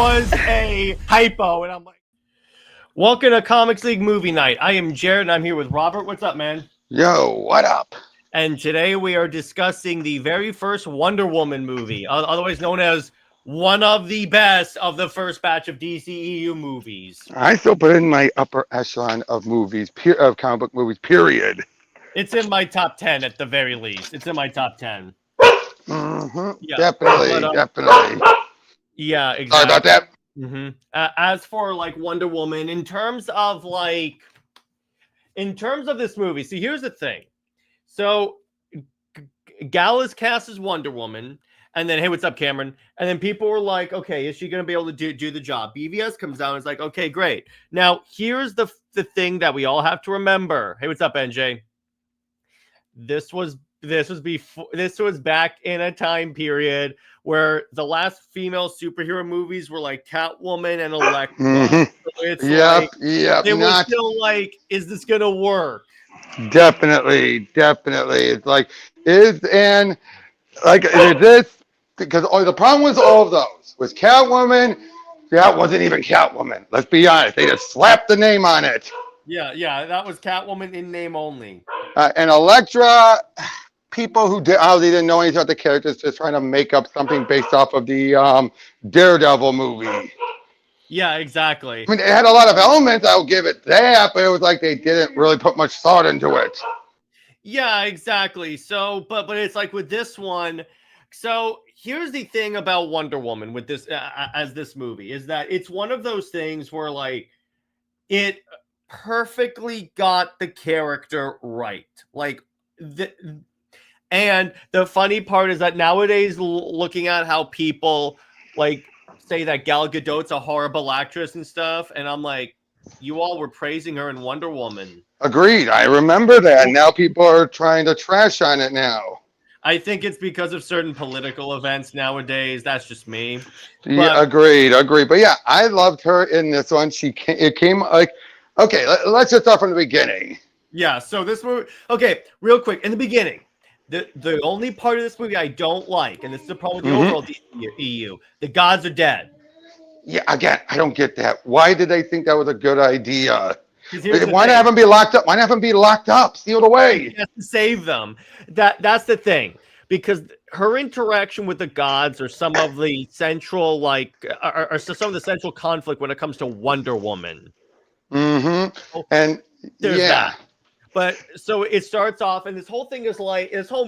was a hypo, and I'm like, welcome to Comics League Movie Night. I am Jared, and I'm here with Robert. What's up, man? Yo, what up? And today we are discussing the very first Wonder Woman movie, otherwise known as one of the best of the first batch of DCEU movies. I still put it in my upper echelon of movies, of comic book movies, period. It's in my top 10 at the very least. It's in my top 10. Mm-hmm. Yeah, definitely. Yeah, exactly. Sorry about that. Mm-hmm. As for like Wonder Woman, in terms of this movie, see, here's the thing. So Gal is cast as Wonder Woman, and then, hey, what's up, Cameron? And then people were like, okay, is she going to be able to do the job? BVS comes down and is like, okay, great. Now, here's the thing that we all have to remember. Hey, what's up, NJ? This was back in a time period where the last female superhero movies were like Catwoman and Elektra. Mm-hmm. So it's it was still like, is this gonna work? Definitely. It's like, is this, because the problem was all of those was Catwoman. That wasn't even Catwoman. Let's be honest. They just slapped the name on it. Yeah, that was Catwoman in name only. And Elektra, people who they didn't know anything about the characters, just trying to make up something based off of the Daredevil movie. Yeah, exactly. I mean, it had a lot of elements, I'll give it that, but it was like they didn't really put much thought into it. Yeah, exactly. So, but it's like with this one. So here's the thing about Wonder Woman with this as this movie is that it's one of those things where like it perfectly got the character right. Like and the funny part is that nowadays, looking at how people like say that Gal Gadot's a horrible actress and stuff, and I'm like, you all were praising her in Wonder Woman. Agreed. I remember that. Now people are trying to trash on it now. I think it's because of certain political events nowadays. That's just me. Yeah, agreed. But yeah, I loved her in this one. It came like, okay, let's just start from the beginning. Yeah, so this movie, okay, real quick, in the beginning, the only part of this movie I don't like, and this is the problem with the overall DCEU, the gods are dead. Yeah, again, I don't get that. Why did they think that was a good idea? Why not have them be locked up? Why not have them be locked up, sealed away? He has to save them. That's the thing. Because her interaction with the gods are some of the central, are some of the central conflict when it comes to Wonder Woman. Mm-hmm. And there's that. But so it starts off, and this whole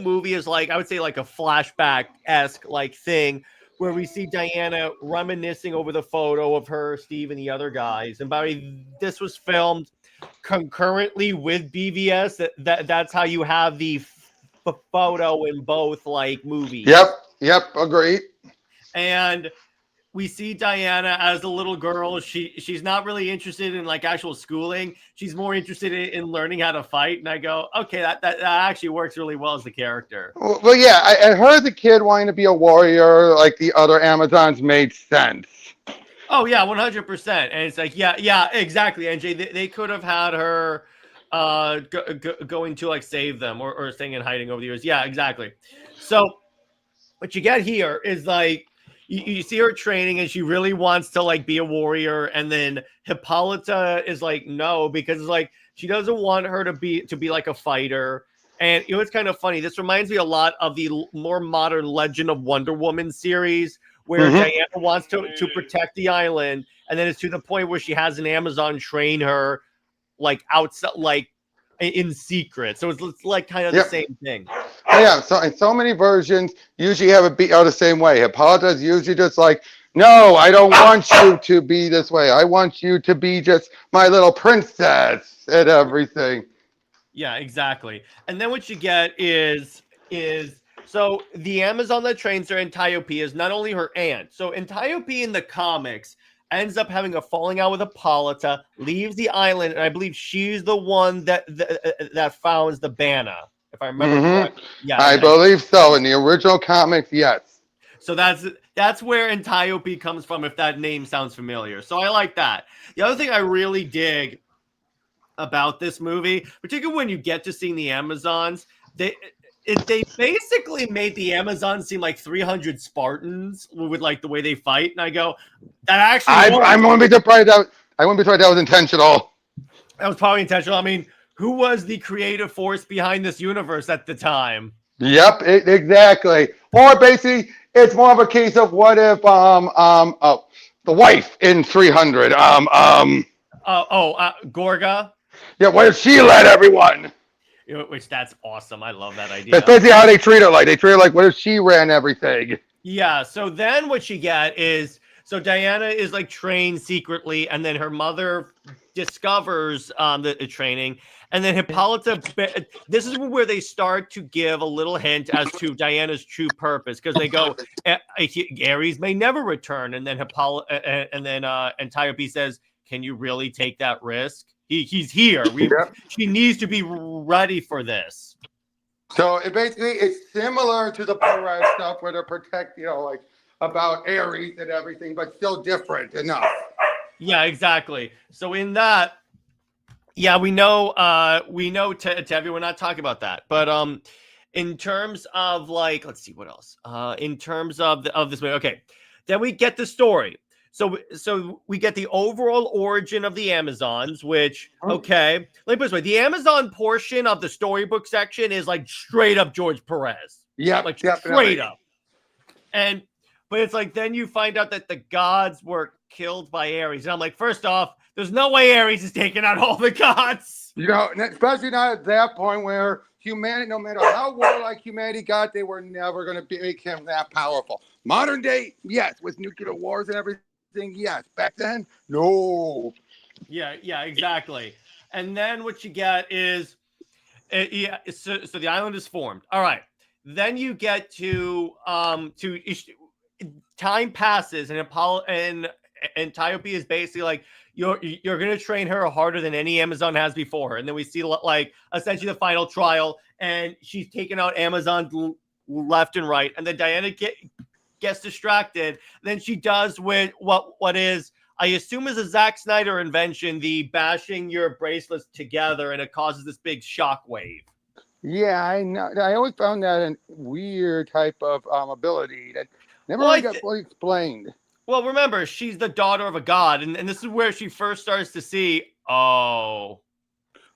movie is like, I would say like a flashback-esque like thing where we see Diana reminiscing over the photo of her, Steve, and the other guys. And by the way, this was filmed concurrently with BVS. That's how you have the photo in both like movies. Yep, agreed. And we see Diana as a little girl. She's not really interested in like actual schooling. She's more interested in learning how to fight. And I go, okay, that actually works really well as the character. Well, yeah, and her as a kid wanting to be a warrior like the other Amazons made sense. Oh yeah, 100%. And it's like, yeah, exactly, NJ. They could have had her going to like save them or staying in hiding over the years. Yeah, exactly. So what you get here is like, you see her training and she really wants to like be a warrior, and then Hippolyta is like no, because it's like she doesn't want her to be like a fighter. And you know, it's kind of funny, this reminds me a lot of the more modern Legend of Wonder Woman series where Diana wants to protect the island, and then it's to the point where she has an Amazon train her like outside, like in secret. So it's like kind of the same thing. Yeah, so in so many versions, usually have it beat out the same way. Hippolyta is usually just like, no, I don't want you to be this way. I want you to be just my little princess and everything. Yeah, exactly. And then what you get is so the Amazon that trains her, Antiope, is not only her aunt. So Antiope in the comics ends up having a falling out with Hippolyta, leaves the island, and I believe she's the one that founds the Banner, if I remember correctly. Yeah, I believe so. In the original comics, yes. So that's where Antiope comes from, if that name sounds familiar. So I like that. The other thing I really dig about this movie, particularly when you get to seeing the Amazons, they basically made the Amazon seem like 300 Spartans with like the way they fight, and I go, that actually worked. I wouldn't be surprised that was intentional. That was probably intentional. I mean, who was the creative force behind this universe at the time? Yep, exactly. Or basically, it's more of a case of what if the wife in 300 Gorga. yeah, what if she led everyone? Which that's awesome. I love that idea. That's basically how they treat her. Like they treat her like what if she ran everything? Yeah. So then what you get is Diana is like trained secretly, and then her mother discovers the training, and then Hippolyta. This is where they start to give a little hint as to Diana's true purpose, because they go, Ares may never return, and then Antiope says, "Can you really take that risk? He's here. She needs to be ready for this." So it's similar to the Perez stuff where they protect, like about Ares and everything, but still different enough. Yeah, exactly. So in that, yeah, we know Tevi, we're not talking about that. But in terms of like, let's see what else. In terms of this movie, okay. Then we get the story. So we get the overall origin of the Amazons, which, okay, let me put it this way. The Amazon portion of the storybook section is like straight up George Perez. Yeah, like definitely. Straight up. But it's like, then you find out that the gods were killed by Ares. And I'm like, first off, there's no way Ares is taking out all the gods. Especially not at that point where humanity, no matter how warlike humanity got, they were never going to make him that powerful. Modern day, yes, with nuclear wars and everything. Yes, back then, no. Yeah, exactly. And then what you get is, so the island is formed. All right. Then you get to time passes, and Antiope is basically like, you're gonna train her harder than any Amazon has before. And then we see like essentially the final trial, and she's taking out Amazons left and right, and then Diana gets distracted. Then she does with what is, I assume, is a Zack Snyder invention, the bashing your bracelets together, and it causes this big shock wave. Yeah, I know. I always found that a weird type of ability that never really got fully explained. Well, remember, she's the daughter of a god, and this is where she first starts to see, oh,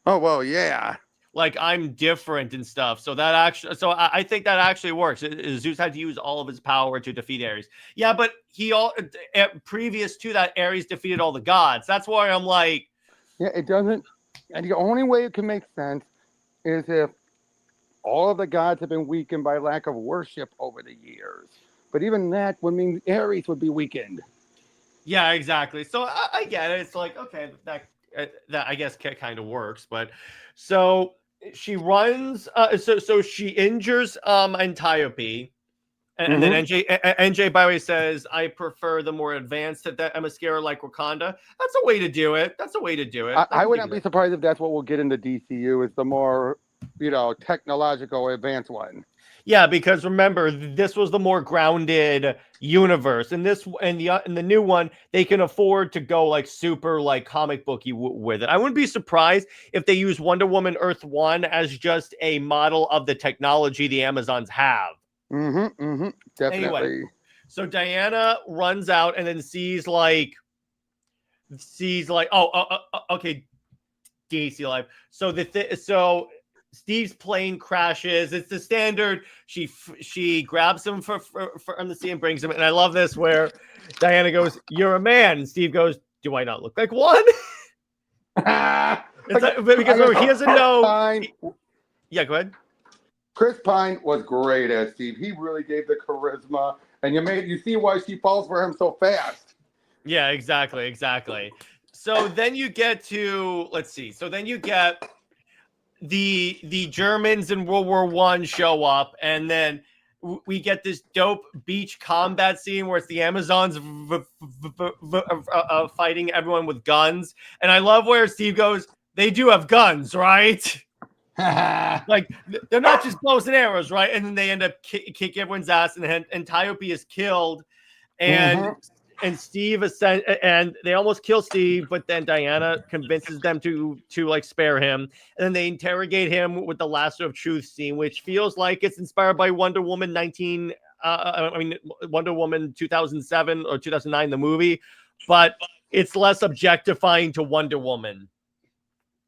well, yeah. Like, I'm different and stuff. So I think that actually works. Zeus had to use all of his power to defeat Ares. Yeah, but previous to that, Ares defeated all the gods. That's why I'm like, yeah, it doesn't. And the only way it can make sense is if all of the gods have been weakened by lack of worship over the years. But even that would mean Ares would be weakened. Yeah, exactly. So I get it. It's like, okay, that I guess kind of works. But so she runs. So she injures Antiope, and then NJ by the way says, I prefer the more advanced Themyscira like Wakanda. That's a way to do it. I would not be surprised if that's what we'll get in the DCU, is the more technological advanced one. Yeah, because remember, this was the more grounded universe, and the new one, they can afford to go like super like comic booky with it. I wouldn't be surprised if they use Wonder Woman Earth 1 as just a model of the technology the Amazons have. Definitely. Anyway, so Diana runs out and then sees like, okay, DC Live. So Steve's plane crashes. It's the standard. She grabs him from the sea and brings him. And I love this where Diana goes, "You're a man." And Steve goes, "Do I not look like one?" Because remember, he doesn't know. Yeah, go ahead. Chris Pine was great as Steve. He really gave the charisma, and you see why she falls for him so fast. Yeah, exactly. So then you get to, let's see. So then you get the Germans in World War I show up, and then we get this dope beach combat scene where it's the Amazons fighting everyone with guns. And I love where Steve goes, "They do have guns, right?" Like, they're not just bows and arrows, right? And then they end up kick everyone's ass, and Antiope is killed. And and and they almost kill Steve, but then Diana convinces them to like spare him, and then they interrogate him with the lasso of truth scene, which feels like it's inspired by Wonder Woman 2007 or 2009, the movie, but it's less objectifying to Wonder Woman.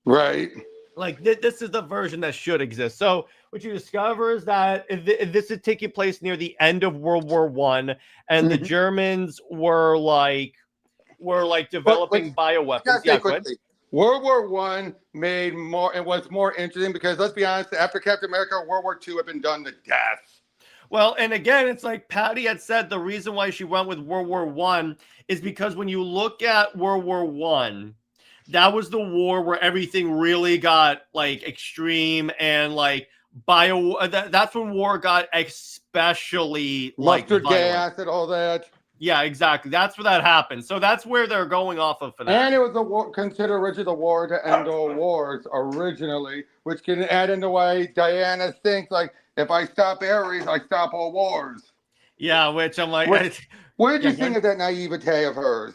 Right. Like this is the version that should exist. So what you discover is that this is taking place near the end of World War I, and the Germans were like developing bioweapons. Yeah, go ahead. World War I made more, it was more interesting because let's be honest, after Captain America, World War II had been done to death. Well, and again, it's like Patty had said, the reason why she went with World War I is because when you look at World War I, that was the war where everything really got like extreme and like that's when war got especially like mustard violent. gas and all that. Yeah, exactly. That's where that happened. So that's where they're going off of for that. And it was the war, considered originally the war to end all wars originally, which can add in the way Diana thinks like, if I stop Ares, I stop all wars. Yeah, which I'm like, where did you think of that naivete of hers?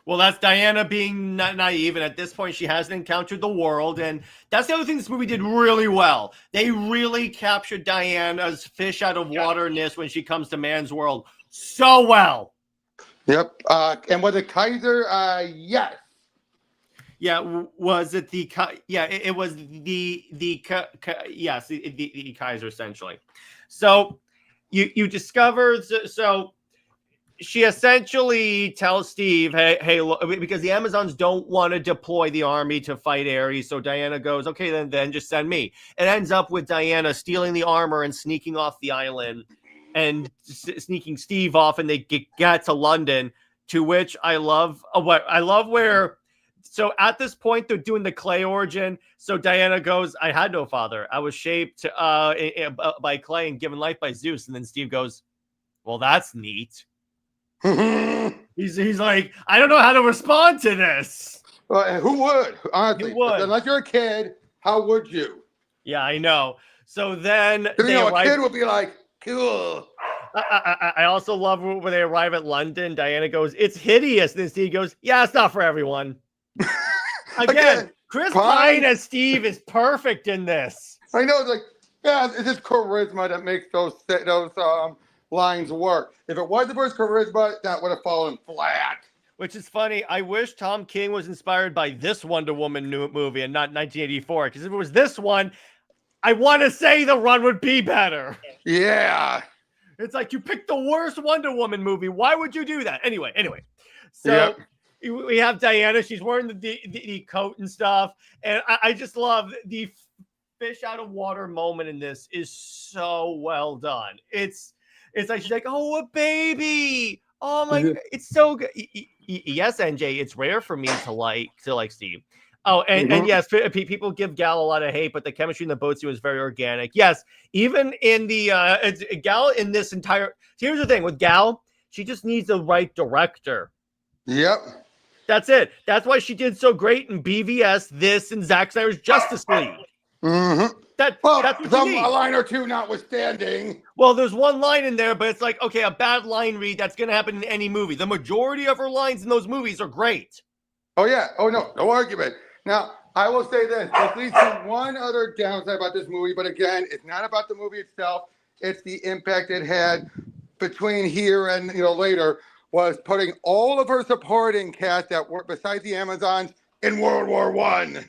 Well, that's Diana being naive, and at this point, she hasn't encountered the world, and that's the other thing this movie did really well. They really captured Diana's fish out of waterness when she comes to man's world so well. Yep. And was it Kaiser? Yes. Yeah. Was it the? Yeah. It was the Kaiser essentially. So you discover so. She essentially tells Steve, hey, look, because the Amazons don't want to deploy the army to fight Ares. So Diana goes, okay, then just send me. It ends up with Diana stealing the armor and sneaking off the island and sneaking Steve off, and they get to London, to which I love where, so at this point, they're doing the clay origin. So Diana goes, I had no father. I was shaped by clay and given life by Zeus. And then Steve goes, well, that's neat. he's like, I don't know how to respond to this. Who would? Honestly, who would? Unless you're a kid, how would you? Yeah, I know. So then a kid would be like, cool. I also love when they arrive at London. Diana goes, it's hideous. And then Steve goes, yeah, it's not for everyone. Again, Chris Pine as Steve is perfect in this. I know, it's like, yeah, it's just charisma that makes those lines work. If it wasn't for his charisma, that would have fallen flat. Which is funny. I wish Tom King was inspired by this Wonder Woman movie and not 1984. Because if it was this one, I want to say the run would be better. Yeah. It's like you picked the worst Wonder Woman movie. Why would you do that? Anyway. So we have Diana. She's wearing the coat and stuff. And I just love the fish out of water moment in this is so well done. It's like she's like, oh, a baby. Oh my God, it's so good. Yes, NJ, it's rare for me to like Steve. Oh, and yes, people give Gal a lot of hate, but the chemistry in the boat scene was very organic. Yes, even in the Gal in this entire. Here's the thing with Gal, she just needs the right director. Yep. That's it. That's why she did so great in BVS, this, and Zack Snyder's Justice League. That's what you need. A line or two notwithstanding. Well, there's one line in there, but it's like, okay, a bad line read, that's going to happen in any movie. The majority of her lines in those movies are great. Oh, yeah. Oh, no argument. Now, I will say this. At least one other downside about this movie, but again, it's not about the movie itself. It's the impact it had between here and later, was putting all of her supporting cast that were besides the Amazons in World War I.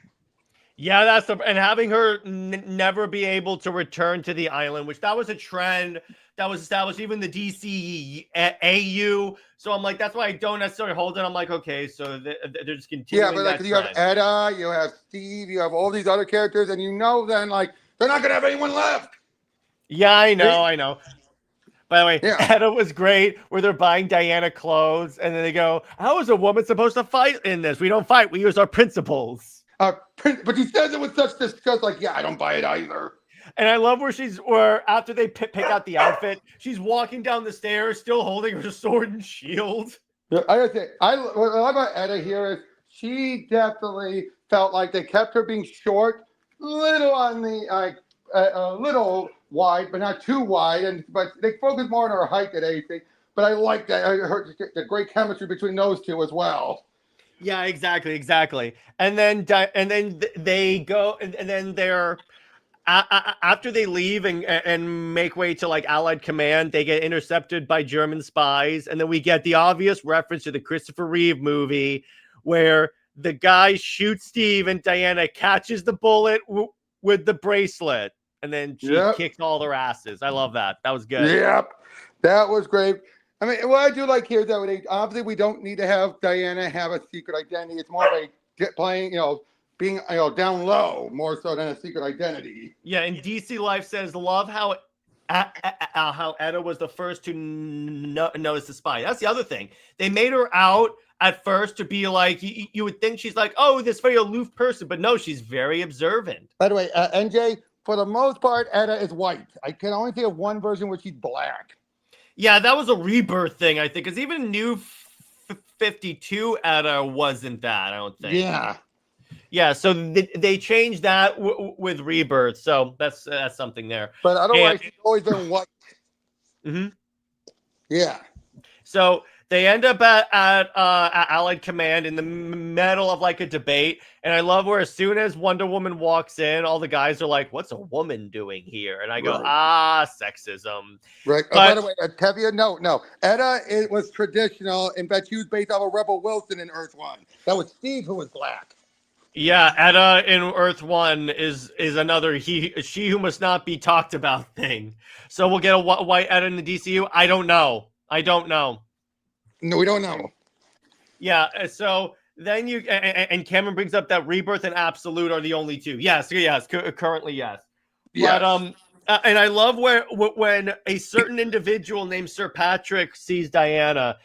Yeah, and having her never be able to return to the island, which that was a trend that was established, even the DCAU. So I'm like, that's why I don't necessarily hold it. I'm like, okay, so they're just continuing. Yeah, but like you have Edda, you have Steve, you have all these other characters, and then like they're not gonna have anyone left. Yeah, I know. By the way, Edda was great, where they're buying Diana clothes, and then they go, how is a woman supposed to fight in this? We don't fight. We use our principles. But he says it with such disgust, like, yeah, I don't buy it either. And I love where after they pick out the outfit, she's walking down the stairs, still holding her sword and shield. Yeah, I gotta say, what I love about Edda here is she definitely felt like they kept her being short, little on the a little wide, but not too wide, but they focused more on her height than anything. but I like that. I heard the great chemistry between those two as well. Yeah, exactly. And then they go, and then they're after they leave and make way to like Allied Command, they get intercepted by German spies, and then we get the obvious reference to the Christopher Reeve movie where the guy shoots Steve and Diana catches the bullet with the bracelet, and then she kicks all their asses. I love that. That was good. Yep, that was great. I mean, what I do like here is that obviously we don't need to have Diana have a secret identity. It's more of a playing, being down low more so than a secret identity. Yeah, and DC Life says, love how Etta was the first to notice the spy. That's the other thing. They made her out at first to be like, you would think she's like, oh, this very aloof person, but no, she's very observant. By the way, NJ, for the most part, Etta is white. I can only think of one version where she's black. Yeah, that was a Rebirth thing, I think, because even New 52 Etta wasn't that, I don't think. Yeah, so they changed that with Rebirth, so that's something there. But otherwise, she's always been white. Yeah. So they end up at Allied Command in the middle of like a debate, and I love where as soon as Wonder Woman walks in, all the guys are like, "What's a woman doing here?" And I go, sexism. Right. By the way, Tevia, no. Etta, it was traditional. In fact, she was based off of Rebel Wilson in Earth One. That was Steve who was black. Yeah, Etta in Earth One is another she who must not be talked about thing. So we'll get a white Etta in the DCU. I don't know. No, we don't know. Yeah, so then and Cameron brings up that Rebirth and Absolute are the only two. Yes, currently yes. But and I love when a certain individual named Sir Patrick sees Diana.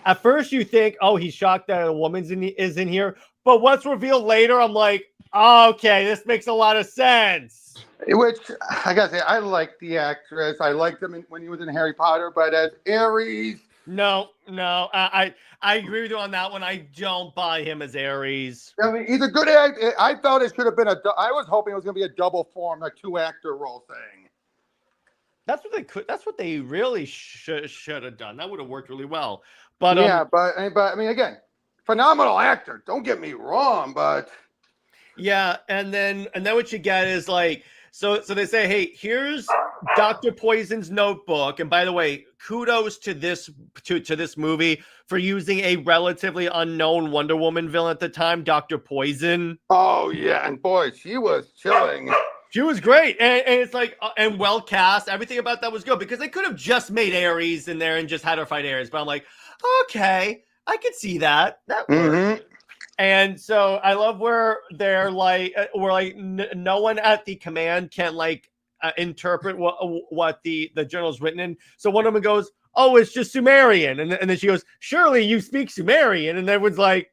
At first, you think, oh, he's shocked that a woman is in here. But what's revealed later, I'm like, oh, okay, this makes a lot of sense. Which, I gotta say, I like the actress. I liked him when he was in Harry Potter. But as Ares... No, I agree with you on that one. I don't buy him as Ares. I mean, he's a good actor. I thought it should have been I was hoping it was going to be a double form, like 2-actor role thing. That's what they could. That's what they really should have done. That would have worked really well. But but I mean, again, phenomenal actor. Don't get me wrong, but yeah, and then what you get is like, so they say, hey, here's Dr. Poison's notebook, and by the way, kudos to this movie for using a relatively unknown Wonder Woman villain at the time, Dr. Poison. Oh yeah, and boy, she was chilling. She was great, and it's like, and well cast. Everything about that was good because they could have just made Ares in there and just had her fight Ares. But I'm like, okay, I could see that. That worked. And so I love where they're like, no one at the command can like interpret what the journal's written in. So one of them goes, "Oh, it's just Sumerian," and then she goes, "Surely you speak Sumerian," and everyone's like,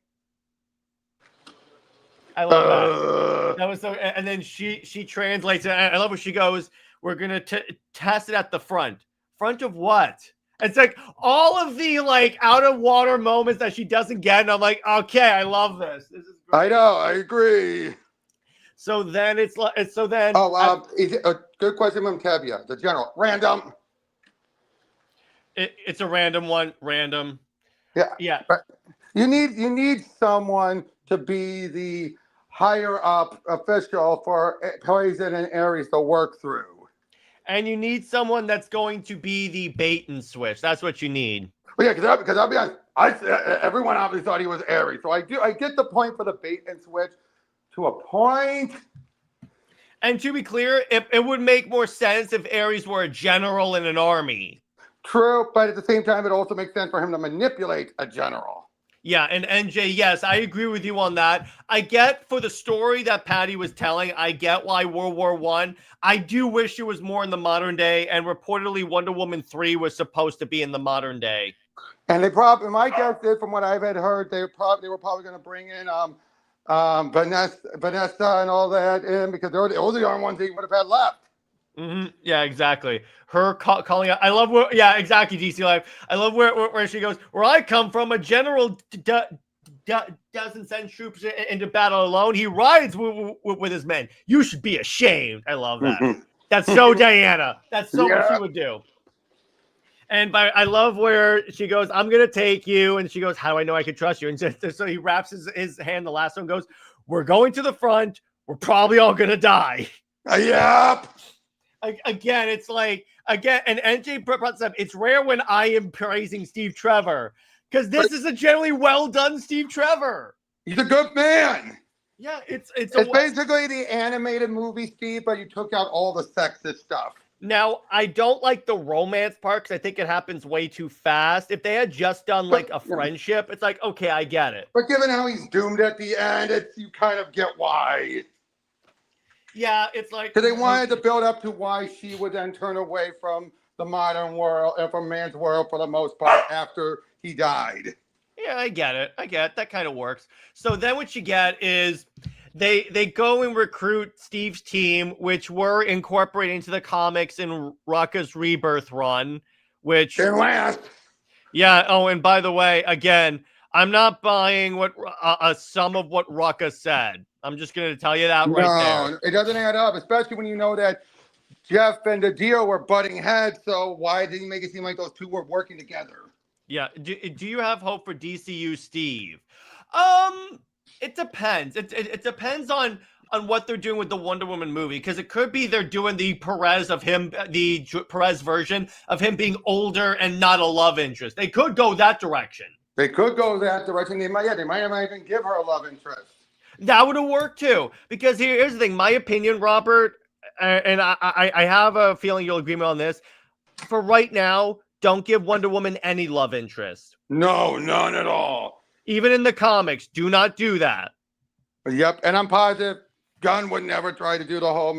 I love that. That was so. And then she translates it. I love where she goes, "We're gonna test it at the front. Front of what?" It's like all of the like out of water moments that she doesn't get, and I'm like, okay, I love this. This is great. I know, I agree. So then it's like, so then. Is it a good question from Tevia, the general? Random. It's a random one. Random. Yeah. But you need someone to be the higher up official for Poison and Ares to work through. And you need someone that's going to be the bait and switch. That's what you need. Well, yeah, because I'll be honest, everyone obviously thought he was Ares, so I get the point for the bait and switch to a point. And to be clear, it would make more sense if Ares were a general in an army. True, but at the same time, it also makes sense for him to manipulate a general. Yeah, and NJ, yes, I agree with you on that. I get for the story that Patty was telling, I get why World War I. I do wish it was more in the modern day, and reportedly Wonder Woman 3 was supposed to be in the modern day. And my guess is, from what I've had heard, they were probably going to bring in Vanessa and all that in, because those are the only ones they would have had left. Yeah, exactly. Her calling out. I love where. Yeah, exactly. DC Life. I love where she goes. Where I come from, a general doesn't send troops into battle alone. He rides with his men. You should be ashamed. I love that. That's so Diana. That's so what she would do. I love where she goes, I'm going to take you. And she goes, how do I know I can trust you? And so he wraps his hand. The last one goes, we're going to the front. We're probably all going to die. Yep. Again, it's like, and NJ brought this up. It's rare when I am praising Steve Trevor because this is a generally well done Steve Trevor. He's a good man. Yeah, it's basically the animated movie, Steve, but you took out all the sexist stuff. Now, I don't like the romance part because I think it happens way too fast. If they had just done like a friendship, it's like, okay, I get it. But given how he's doomed at the end, you kind of get why. Yeah, it's like because they wanted to build up to why she would then turn away from the modern world and from man's world for the most part after he died. Yeah, I get it. That kind of works. So then what you get is they go and recruit Steve's team, which were incorporated into the comics in Rucka's Rebirth run, which yeah. Oh, and by the way, again, I'm not buying what some of what Rucka said. I'm just going to tell you that right there. It doesn't add up, especially when you know that Jeff and the Dio were butting heads. So why did he make it seem like those two were working together? Yeah. Do you have hope for DCU Steve? It depends. It depends on what they're doing with the Wonder Woman movie, because it could be they're doing the Perez version of him being older and not a love interest. They could go that direction. They might even give her a love interest. That would have worked too. Because here's the thing, my opinion, Robert, and I have a feeling you'll agree with me on this. For right now, don't give Wonder Woman any love interest. No, none at all. Even in the comics, do not do that. Yep, and I'm positive Gunn would never try to do the whole,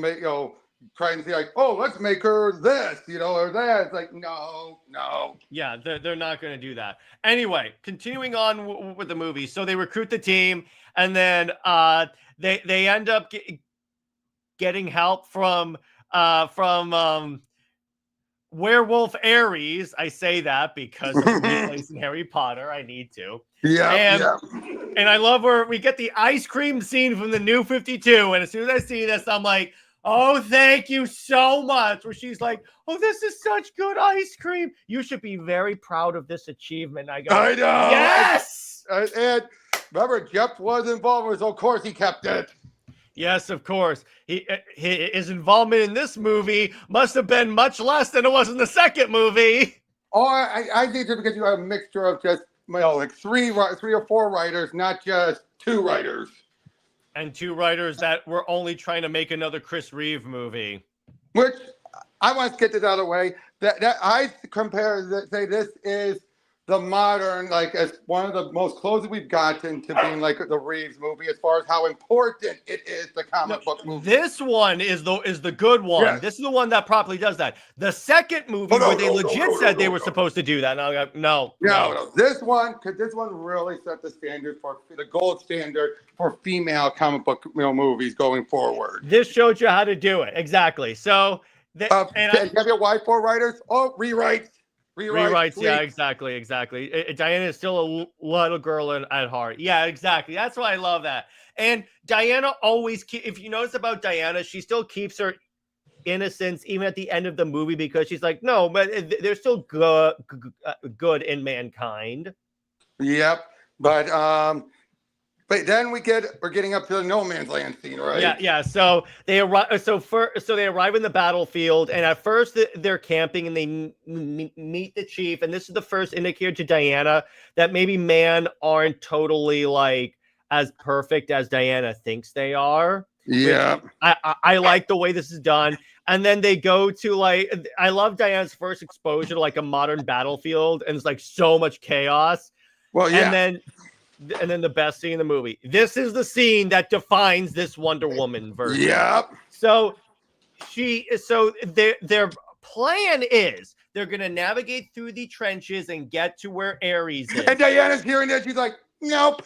try and say like, oh, let's make her this, or that. It's like, no. Yeah, they're not going to do that. Anyway, continuing on with the movie. So they recruit the team, and then they end up getting help from Werewolf Ares. I say that because of the place in Harry Potter. I need to. Yeah. And I love where we get the ice cream scene from the New 52. And as soon as I see this, I'm like, oh, thank you so much. Where she's like, oh, this is such good ice cream. You should be very proud of this achievement. I go, I know. Yes. And remember, Jeff was involved, so of course he kept it. Yes, of course. His involvement in this movie must have been much less than it was in the second movie. Oh, I think it's because you have a mixture of just like three or four writers, not just two writers. And two writers that were only trying to make another Chris Reeve movie. Which I want to get this out of the way. That I say this is the modern, like, as one of the most closest we've gotten to being like the Reeves movie as far as how important it is, the comic book movie. This one is the good one. Yes. This is the one that properly does that. The second movie where they legit said they were supposed to do that. And I go, no. This one really set the standard for the gold standard for female comic book movies going forward. This showed you how to do it. Exactly. So, you have your Y4 writers? Oh, rewrites. Rewrites, yeah, exactly. Diana is still a little girl at heart. Yeah, exactly. That's why I love that. And Diana always, if you notice about Diana, she still keeps her innocence even at the end of the movie, because she's like, no, but they're still good in mankind. Yep, but then we're getting up to the no man's land scene, right? Yeah. So they arrive. So they arrive in the battlefield, and at first they're camping, and they meet the chief. And this is the first indicator to Diana that maybe men aren't totally like as perfect as Diana thinks they are. Yeah, I like the way this is done. And then they go to I love Diana's first exposure to like a modern battlefield, and it's like so much chaos. Well, yeah, and then the best scene in the movie. This is the scene that defines this Wonder Woman version. Yep. So their plan is they're going to navigate through the trenches and get to where Ares is. And Diana's hearing that. She's like, nope.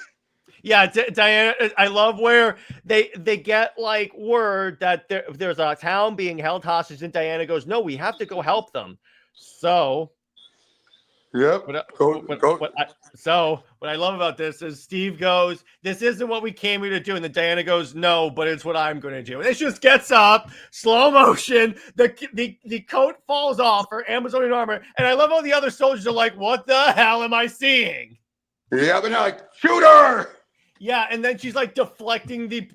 Yeah, Diana, I love where they get like word that there's a town being held hostage, and Diana goes, no, we have to go help them. So Yep. So what I love about this is Steve goes, "This isn't what we came here to do," and then Diana goes, "No, but it's what I'm going to do." And it just gets up, slow motion. The coat falls off her Amazonian armor, and I love how the other soldiers are like, "What the hell am I seeing?" Yeah, but like, shoot her. Yeah, and then she's like deflecting the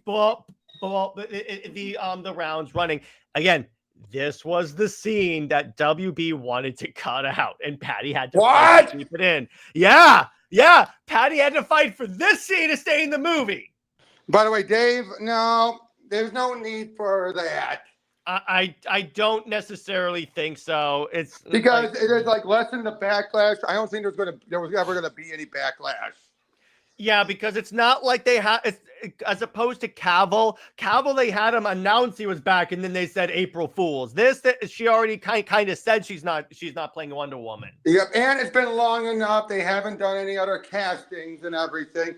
rounds running again. This was the scene that WB wanted to cut out, and Patty had to fight to keep it in. Yeah. Patty had to fight for this scene to stay in the movie. By the way, Dave, no, there's no need for that. I don't necessarily think so. It's because it is like less than the backlash. I don't think there was ever gonna be any backlash. Yeah, because it's not like they had, as opposed to Cavill. Cavill, they had him announce he was back, and then they said April Fools. She already kind of said she's not playing Wonder Woman. Yep, and it's been long enough. They haven't done any other castings and everything.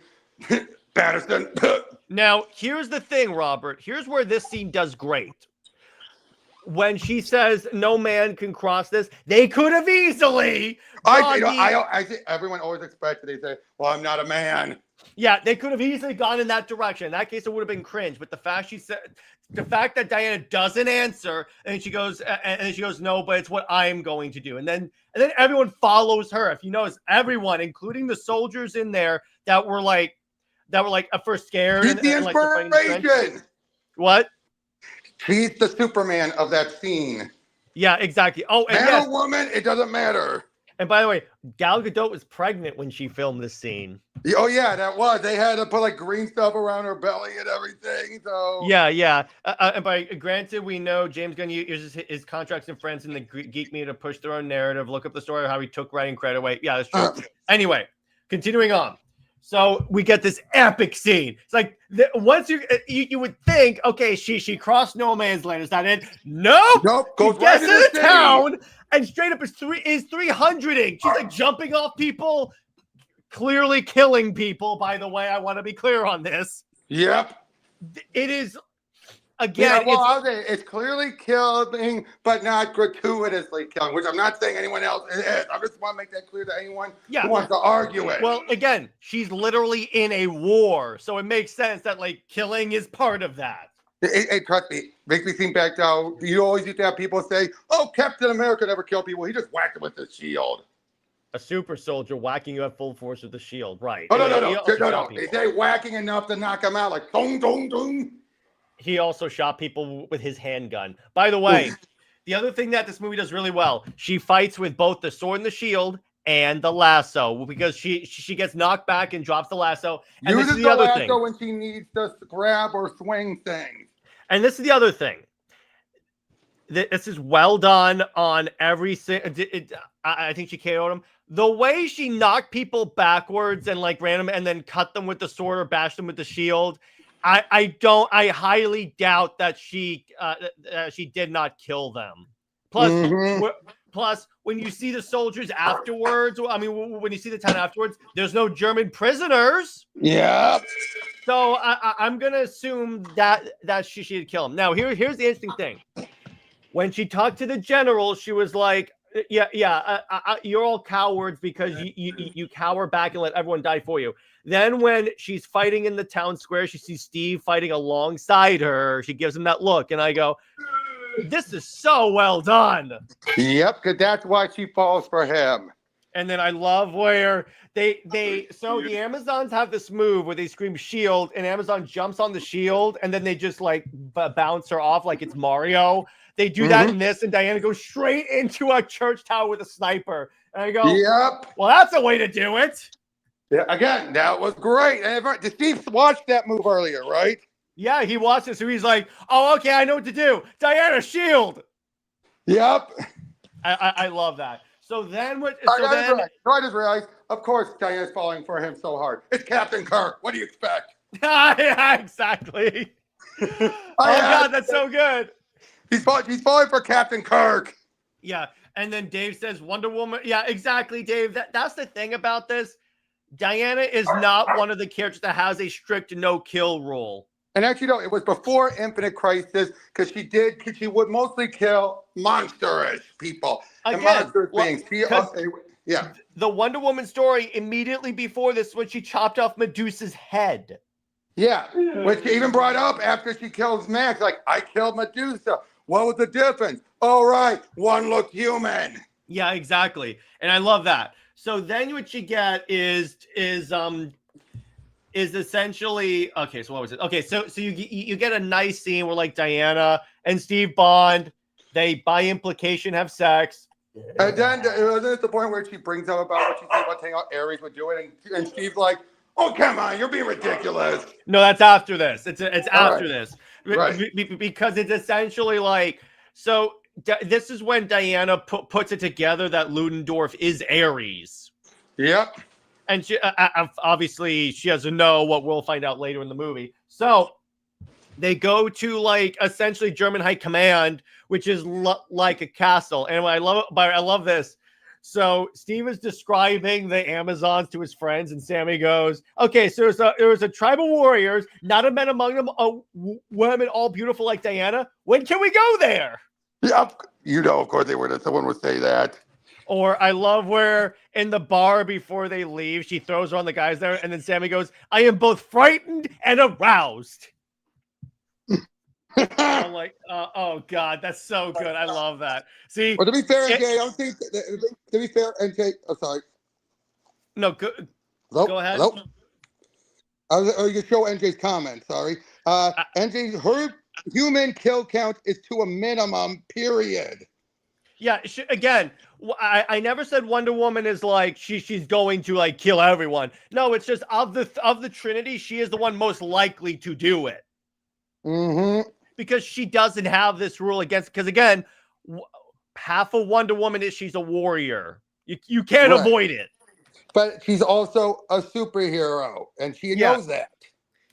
Patterson. Now, here's the thing, Robert. Here's where this scene does great. When she says no man can cross this, they could have easily. I think everyone always expected they say, "Well, I'm not a man." Yeah, they could have easily gone in that direction. In that case, it would have been cringe. But the fact that Diana doesn't answer, and she goes, "No, but it's what I'm going to do," and then everyone follows her. If you notice, everyone, including the soldiers in there, that were like at first scared. She's the inspiration. What? She's the Superman of that scene. Yeah, exactly. Oh, and man or woman, it doesn't matter. And by the way, Gal Gadot was pregnant when she filmed this scene. Oh yeah, that was. They had to put like green stuff around her belly and everything. So yeah. And by granted, we know James Gunn uses his contracts and friends in the geek media to push their own narrative. Look up the story of how he took writing credit away. Yeah, that's true. Anyway, continuing on. So we get this epic scene. It's like once you would think, okay, she crossed no man's land. Is that it? Nope. Goes right into the town and straight up is 300ing. She's like jumping off people, clearly killing people. By the way, I want to be clear on this. Yep. It is. Again, it's clearly killing, but not gratuitously killing, which I'm not saying anyone else is. I just want to make that clear to anyone who wants to argue it. Well, again, she's literally in a war, so it makes sense that like killing is part of that. Trust me, makes me think back to how you always used to have people say, "Oh, Captain America never killed people; he just whacked them with his shield." A super soldier whacking you at full force with the shield, right? Oh no! They say whacking enough to knock them out, like dong dong dong. He also shot people with his handgun. By the way, the other thing that this movie does really well, she fights with both the sword and the shield and the lasso because she gets knocked back and drops the lasso. And uses this is the other thing when she needs to grab or swing things. And this is the other thing. This is well done on every. I think she KO'd him. The way she knocked people backwards and like random, and then cut them with the sword or bashed them with the shield. I highly doubt that she did not kill them. Plus, when you see the soldiers afterwards, I mean, when you see the town afterwards, there's no German prisoners. Yeah. So I'm gonna assume that she did kill him. Now here's the interesting thing. When she talked to the general, she was like, you're all cowards because you cower back and let everyone die for you. Then when she's fighting in the town square, she sees Steve fighting alongside her. She gives him that look, and I go, this is so well done. Yep, because that's why she falls for him. And then I love where so the Amazons have this move where they scream shield, and Amazon jumps on the shield, and then they just like bounce her off like it's Mario. They do that in this, and Diana goes straight into a church tower with a sniper. And I go, yep. Well, that's a way to do it. Yeah, again, that was great. Did Steve watch that move earlier, right? Yeah, he watched it, so he's like, oh, okay, I know what to do. Diana, shield. Yep. I love that. So then what? I just realized, of course, Diana's falling for him so hard. It's Captain Kirk. What do you expect? Yeah, exactly. Oh, God, that's so good. He's falling for Captain Kirk. Yeah, and then Dave says Wonder Woman. Yeah, exactly, Dave. That's the thing about this. Diana is not one of the characters that has a strict no-kill rule. And actually, no, it was before Infinite Crisis because she would mostly kill monsterish people. Again, and monstrous beings. Yeah. The Wonder Woman story immediately before this, when she chopped off Medusa's head. Yeah. Which she even brought up after she kills Max. Like, I killed Medusa. What was the difference? All right, one looked human. Yeah, exactly. And I love that. So then what you get is essentially, okay, so what was it? Okay, so you get a nice scene where like Diana and Steve Bond, they by implication have sex. And then it wasn't at the point where she brings up about what she said about taking out Ares would do it, and Steve's like, "Oh, come on, you're being ridiculous." No, that's after this. It's after right. this. Right. Because it's essentially like, so this is when Diana puts it together that Ludendorff is Ares. Yep. And she obviously she doesn't know what we'll find out later in the movie. So they go to like essentially German High Command, which is like a castle. And I love this. So Steve is describing the Amazons to his friends, and Sammy goes, "Okay, so there was a tribe of warriors, not a man among them, women all beautiful like Diana. When can we go there?" Yep. You know, of course they would. Someone would say that. Or I love where in the bar before they leave, she throws her on the guys there, and then Sammy goes, "I am both frightened and aroused." I'm like, oh God, that's so good. I love that. See, But to be fair, NJ, I don't think. To be fair, NJ, I'm sorry. No, go ahead. Hello. You can show NJ's comment. Sorry. NJ, her human kill count is to a minimum. Period. Yeah. Again, I never said Wonder Woman is like she's going to like kill everyone. No, it's just of the Trinity, she is the one most likely to do it. Mm-hmm. Because she doesn't have this rule against. Because again, half of Wonder Woman is she's a warrior. You can't avoid it. But she's also a superhero, and she knows that.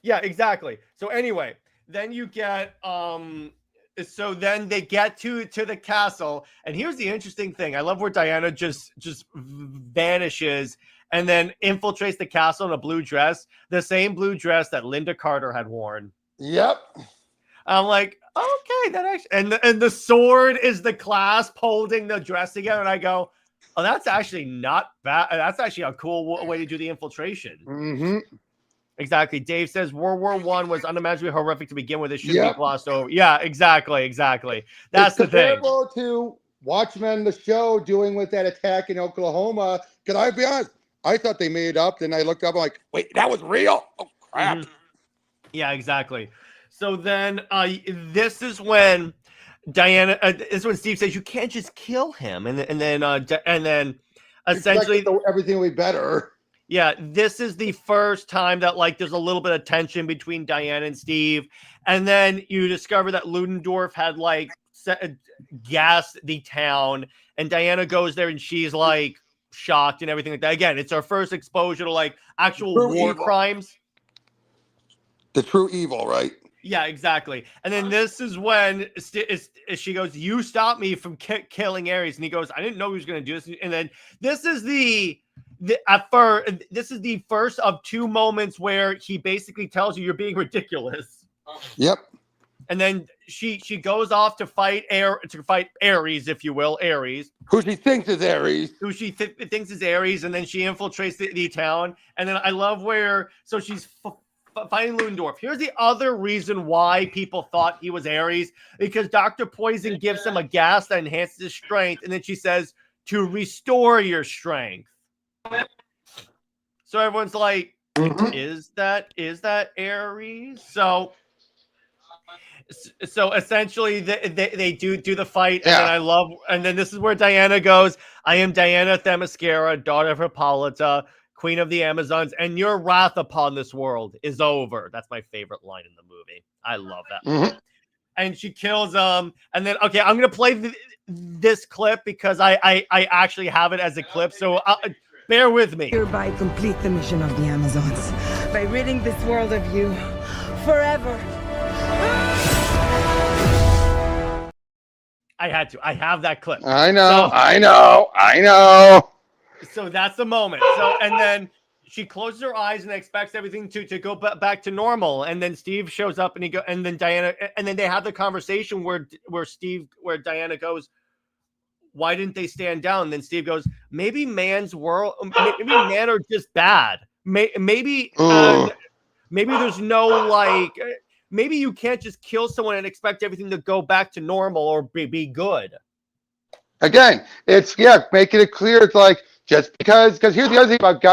Yeah, exactly. So anyway, then you get so then they get to the castle, and here's the interesting thing. I love where Diana just vanishes and then infiltrates the castle in a blue dress, the same blue dress that Linda Carter had worn. Yep. I'm like, okay, that actually, and the sword is the clasp holding the dress together, and I go, oh, that's actually not bad. That's actually a cool way to do the infiltration. Mm-hmm. Exactly. Dave says World War I was unimaginably horrific to begin with. It shouldn't be glossed over. Yeah, exactly. That's the thing. Comparable to Watchmen, the show, doing with that attack in Oklahoma. Can I be honest? I thought they made it up. Then I looked up. I'm like, wait, that was real. Oh crap. Mm-hmm. Yeah, exactly. So then, this is when Diana. This is when Steve says you can't just kill him, and then essentially everything will be better. Yeah, this is the first time that like there's a little bit of tension between Diana and Steve, and then you discover that Ludendorff had like gassed the town, and Diana goes there and she's like shocked and everything like that. Again, it's our first exposure to like actual war crimes. The true evil, right? Yeah, exactly. And then this is when she goes, "You stopped me from killing Ares," and he goes, "I didn't know he was going to do this." And then this is this is the first of two moments where he basically tells you you're being ridiculous. Yep. And then she goes off to fight Ares, if you will, Ares. Who she thinks is Ares. Who she thinks is Ares, and then she infiltrates the town. And then I love where she's fighting Ludendorff. Here's the other reason why people thought he was Ares, because Dr. Poison gives him a gas that enhances his strength, and then she says to restore your strength. So everyone's like, is that Ares? So essentially they do the fight, and then this is where Diana goes, "I am Diana Themyscira, daughter of Hippolyta, queen of the Amazons, and your wrath upon this world is over." That's my favorite line in the movie. I love that. And she kills him, and then okay, I'm gonna play this clip because I actually have it as a clip, so bear with me. Hereby complete the mission of the Amazons by ridding this world of you forever. I had to. I have that clip. I know. So that's the moment. So and then she closes her eyes and expects everything to go back to normal. And then Steve shows up and then Diana, and then they have the conversation where Diana goes, why didn't they stand down? And then Steve goes, maybe man's world, maybe man are just bad. Maybe Ugh. maybe there's no like, maybe you can't just kill someone and expect everything to go back to normal or be good. Again, it's making it clear. It's like just because here's the other thing about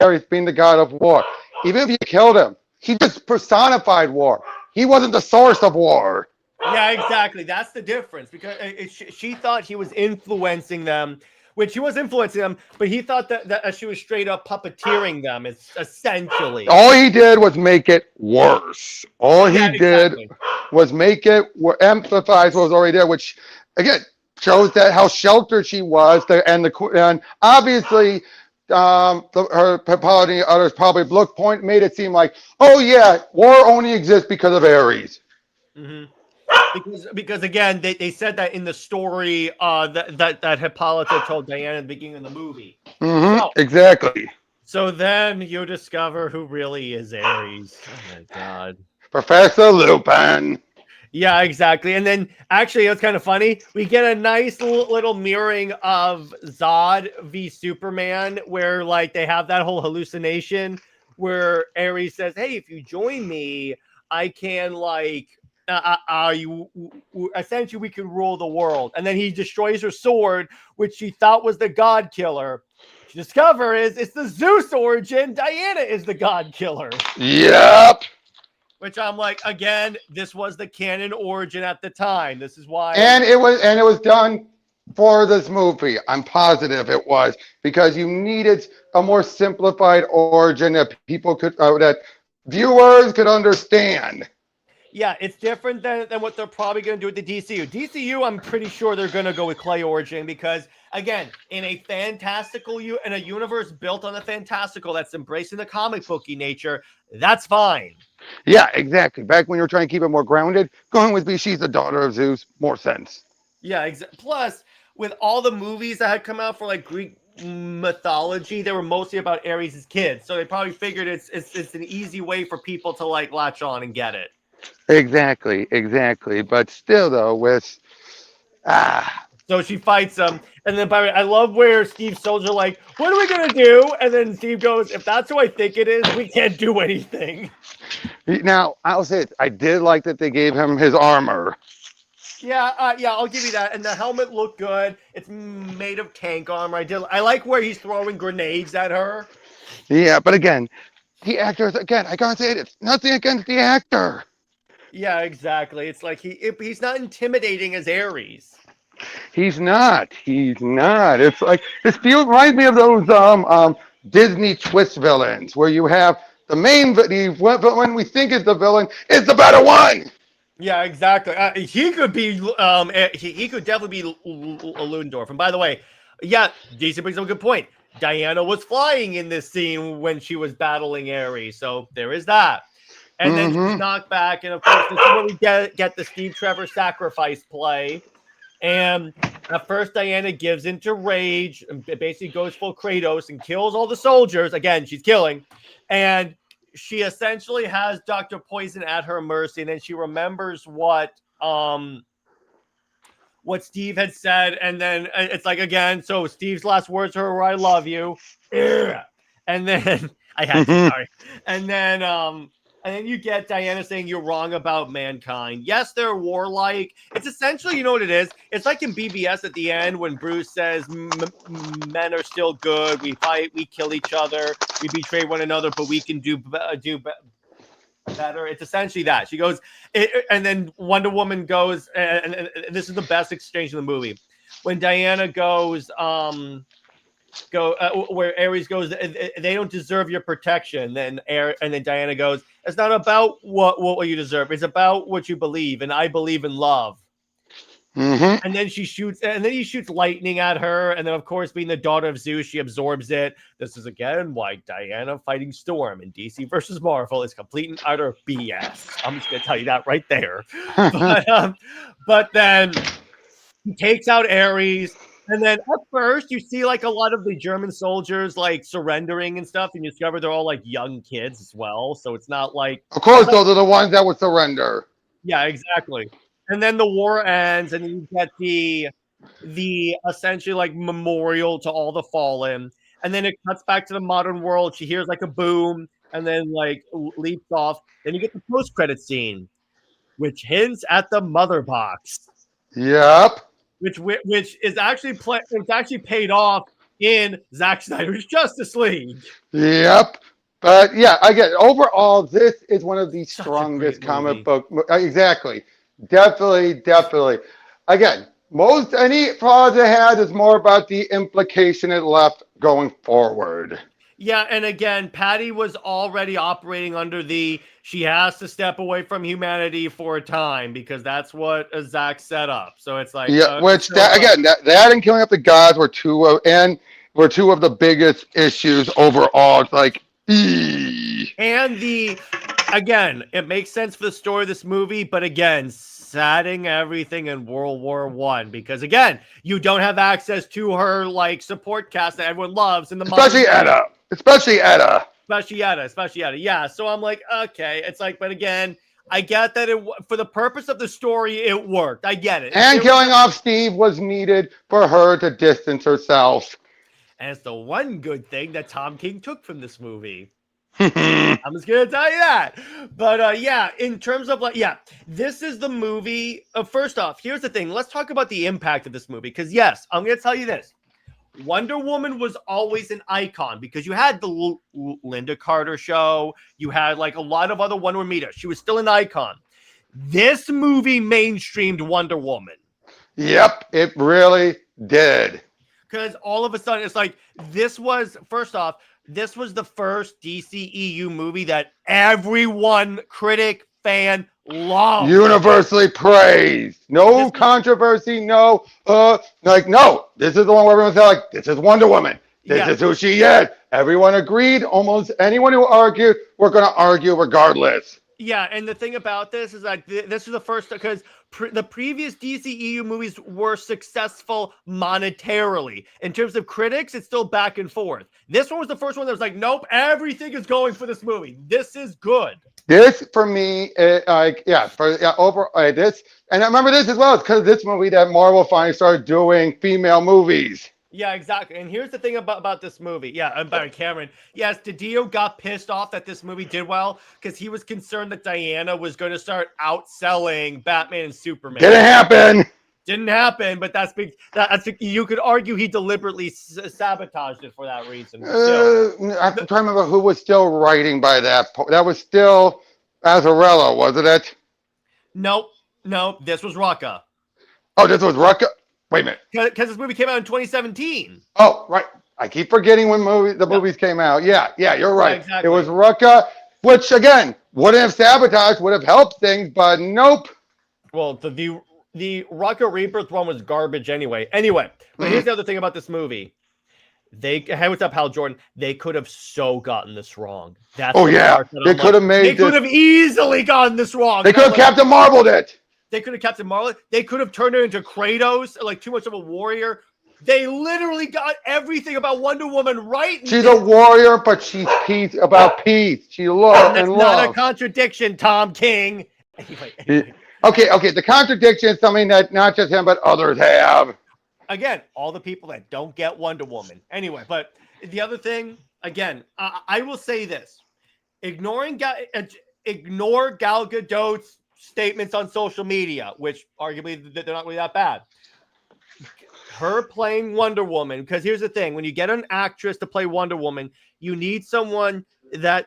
Ares being the god of war. Even if you killed him, he just personified war. He wasn't the source of war. Yeah, exactly. That's the difference, because she thought he was influencing them, which he was influencing them, but he thought that she was straight up puppeteering them. It's essentially All he did was make it worse. All he did was make it emphasize what was already there, which again shows that how sheltered she was, and obviously her Hippolyta and others probably made it seem like, oh yeah, war only exists because of Ares. Mm-hmm. Because again, they said that in the story that Hippolyta told Diana at the beginning of the movie. Mm-hmm. So, exactly. So then you discover who really is Ares. Oh my god, Professor Lupin. Yeah, exactly. And then actually, it's kind of funny. We get a nice little mirroring of Zod v Superman, where like they have that whole hallucination where Ares says, "Hey, if you join me, I can like." Essentially we can rule the world, and then he destroys her sword, which she thought was the god killer. She discovers it's the Zeus origin. Diana is the god killer. Yep. Which I'm like, again, this was the canon origin at the time. This is why. And it was done for this movie. I'm positive it was, because you needed a more simplified origin that people could, that viewers could understand. Yeah, it's different than what they're probably going to do with the DCU. DCU, I'm pretty sure they're going to go with Clay Origin because, again, in a in a universe built on the fantastical that's embracing the comic booky nature, that's fine. Yeah, exactly. Back when you were trying to keep it more grounded, going with she's the daughter of Zeus, more sense. Yeah, plus, with all the movies that had come out for like Greek mythology, they were mostly about Ares' kids. So they probably figured it's an easy way for people to like latch on and get it. Exactly. But still, though, So she fights him, and then by the way, I love where Steve Soldier like, "What are we gonna do?" And then Steve goes, "If that's who I think it is, we can't do anything." Now, I'll say it. I did like that they gave him his armor. Yeah, I'll give you that. And the helmet looked good. It's made of tank armor. I like where he's throwing grenades at her. Yeah, but again, the actors, again, I gotta say it. It's nothing against the actor. Yeah, exactly. It's like he's not intimidating as Ares. He's not. It's like reminds me of those Disney twist villains where you have the main when we think is the villain is the better one. Yeah, exactly. He could be he could definitely be Ludendorff. And by the way, yeah, DC brings up a good point. Diana was flying in this scene when she was battling Ares, so there is that. And then she's knocked back, and of course, this is where we get the Steve Trevor sacrifice play. And at first, Diana gives into rage and basically goes full Kratos and kills all the soldiers. Again, she's killing. And she essentially has Dr. Poison at her mercy. And then she remembers what Steve had said. And then it's like, again, so Steve's last words to her were, "I love you." And then I had to, sorry. And then you get Diana saying you're wrong about mankind. Yes, they're warlike. It's essentially, you know what it is? It's like in BBS at the end when Bruce says men are still good. We fight, we kill each other, we betray one another, but we can do better. It's essentially that. She goes, and then Wonder Woman goes, and this is the best exchange in the movie. When Diana goes, where Ares goes, "They don't deserve your protection." And then Diana goes, "It's not about what you deserve. It's about what you believe, and I believe in love." Mm-hmm. And then he shoots lightning at her, and then of course, being the daughter of Zeus, she absorbs it. This is again why Diana fighting Storm in DC versus Marvel is complete and utter BS. I'm just gonna tell you that right there. But then he takes out Ares. And then at first you see like a lot of the German soldiers like surrendering and stuff, and you discover they're all like young kids as well. So it's not like, of course, those are the ones that would surrender. Yeah, exactly. And then the war ends, and you get the the essentially like memorial to all the fallen. And then it cuts back to the modern world. She hears like a boom and then like leaps off. Then you get the post credit scene, which hints at the mother box, Yep. which is actually it's actually paid off in Zack Snyder's Justice League. Yep. But yeah, again, overall, this is one of the Such a strongest great comic movie. book. Exactly. Definitely. Again, most any flaws it had is more about the implication it left going forward. Yeah, and again, Patty was already operating under she has to step away from humanity for a time because that's what Zack set up. So it's like, Yeah, which that again, that and killing up the gods were two of the biggest issues overall. It's like, and again, it makes sense for the story of this movie, but again, setting everything in World War One because again, you don't have access to her like support cast that everyone loves in the especially Etta. Especially Etta. Yeah, so I'm like, okay, it's like, but again, I get that for the purpose of the story, it worked. I get it. And killing off Steve was needed for her to distance herself. And it's the one good thing that Tom King took from this movie. I'm just gonna tell you that. But yeah, in terms of like, yeah, this is the movie. First off, here's the thing. Let's talk about the impact of this movie. Because yes, I'm gonna tell you this. Wonder Woman was always an icon because you had the Linda Carter show. You had like a lot of other Wonder Woman media. She was still an icon. This movie mainstreamed Wonder Woman. Yep, it really did. Because all of a sudden, it's like, first off, this was the first DCEU movie that everyone, critic, fan, loved. Universally praised. No controversy, no, no. This is the one where everyone's like, this is Wonder Woman. This is who she is. Everyone agreed. Almost anyone who argued, we're going to argue regardless. Yeah, and the thing about this is that this is the first, because the previous DCEU movies were successful monetarily. In terms of critics, it's still back and forth. This one was the first one that was like, nope, everything is going for this movie. This is good. This for me, this, and I remember this as well. It's because of this movie that Marvel finally started doing female movies. Yeah, exactly. And here's the thing about this movie. Yeah, I'm Barry Cameron. Yes, DiDio got pissed off that this movie did well because he was concerned that Diana was going to start outselling Batman and Superman. Didn't happen, but that's big. You could argue he deliberately sabotaged it for that reason. I'm trying to remember who was still writing by that. That was still Azzarello, wasn't it? Nope. This was Rucka. Oh, this was Rucka. Wait a minute. Because this movie came out in 2017. Oh, right. I keep forgetting when the movies came out. Yeah, you're right. Yeah, exactly. It was Rucka, which again wouldn't have sabotaged, would have helped things, but nope. Well, the Rucka Rebirth one was garbage anyway. But here's the other thing about this movie. Hey, what's up, Hal Jordan? They could have so gotten this wrong. They could have easily gotten this wrong. They could have Captain Marveled it. They could have Captain Marvel. They could have turned her into Kratos, like too much of a warrior. They literally got everything about Wonder Woman right. She's a warrior, but she's about peace. She loves and loves. That's not a contradiction, Tom King. Anyway. Okay. The contradiction is something that not just him, but others have. Again, all the people that don't get Wonder Woman. Anyway, but the other thing, again, I will say this. Ignore Gal Gadot's statements on social media, which arguably they're not really that bad. Her playing Wonder Woman, because here's the thing: when you get an actress to play Wonder Woman, you need someone that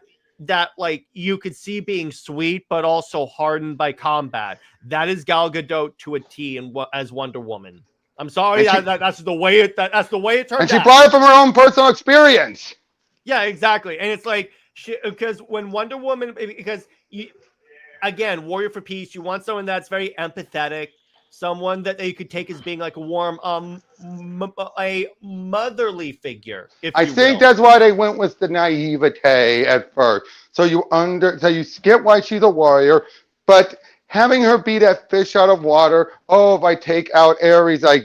like you could see being sweet, but also hardened by combat. That is Gal Gadot to a T, as Wonder Woman. I'm sorry, that's the way it turned out. And she brought it from her own personal experience. Yeah, exactly. And it's like because when Wonder Woman, again, Warrior for Peace, you want someone that's very empathetic, someone that you could take as being like a warm, a motherly figure. I think that's why they went with the naivete at first. So you skip why she's a warrior, but having her be that fish out of water. Oh, if I take out Ares, I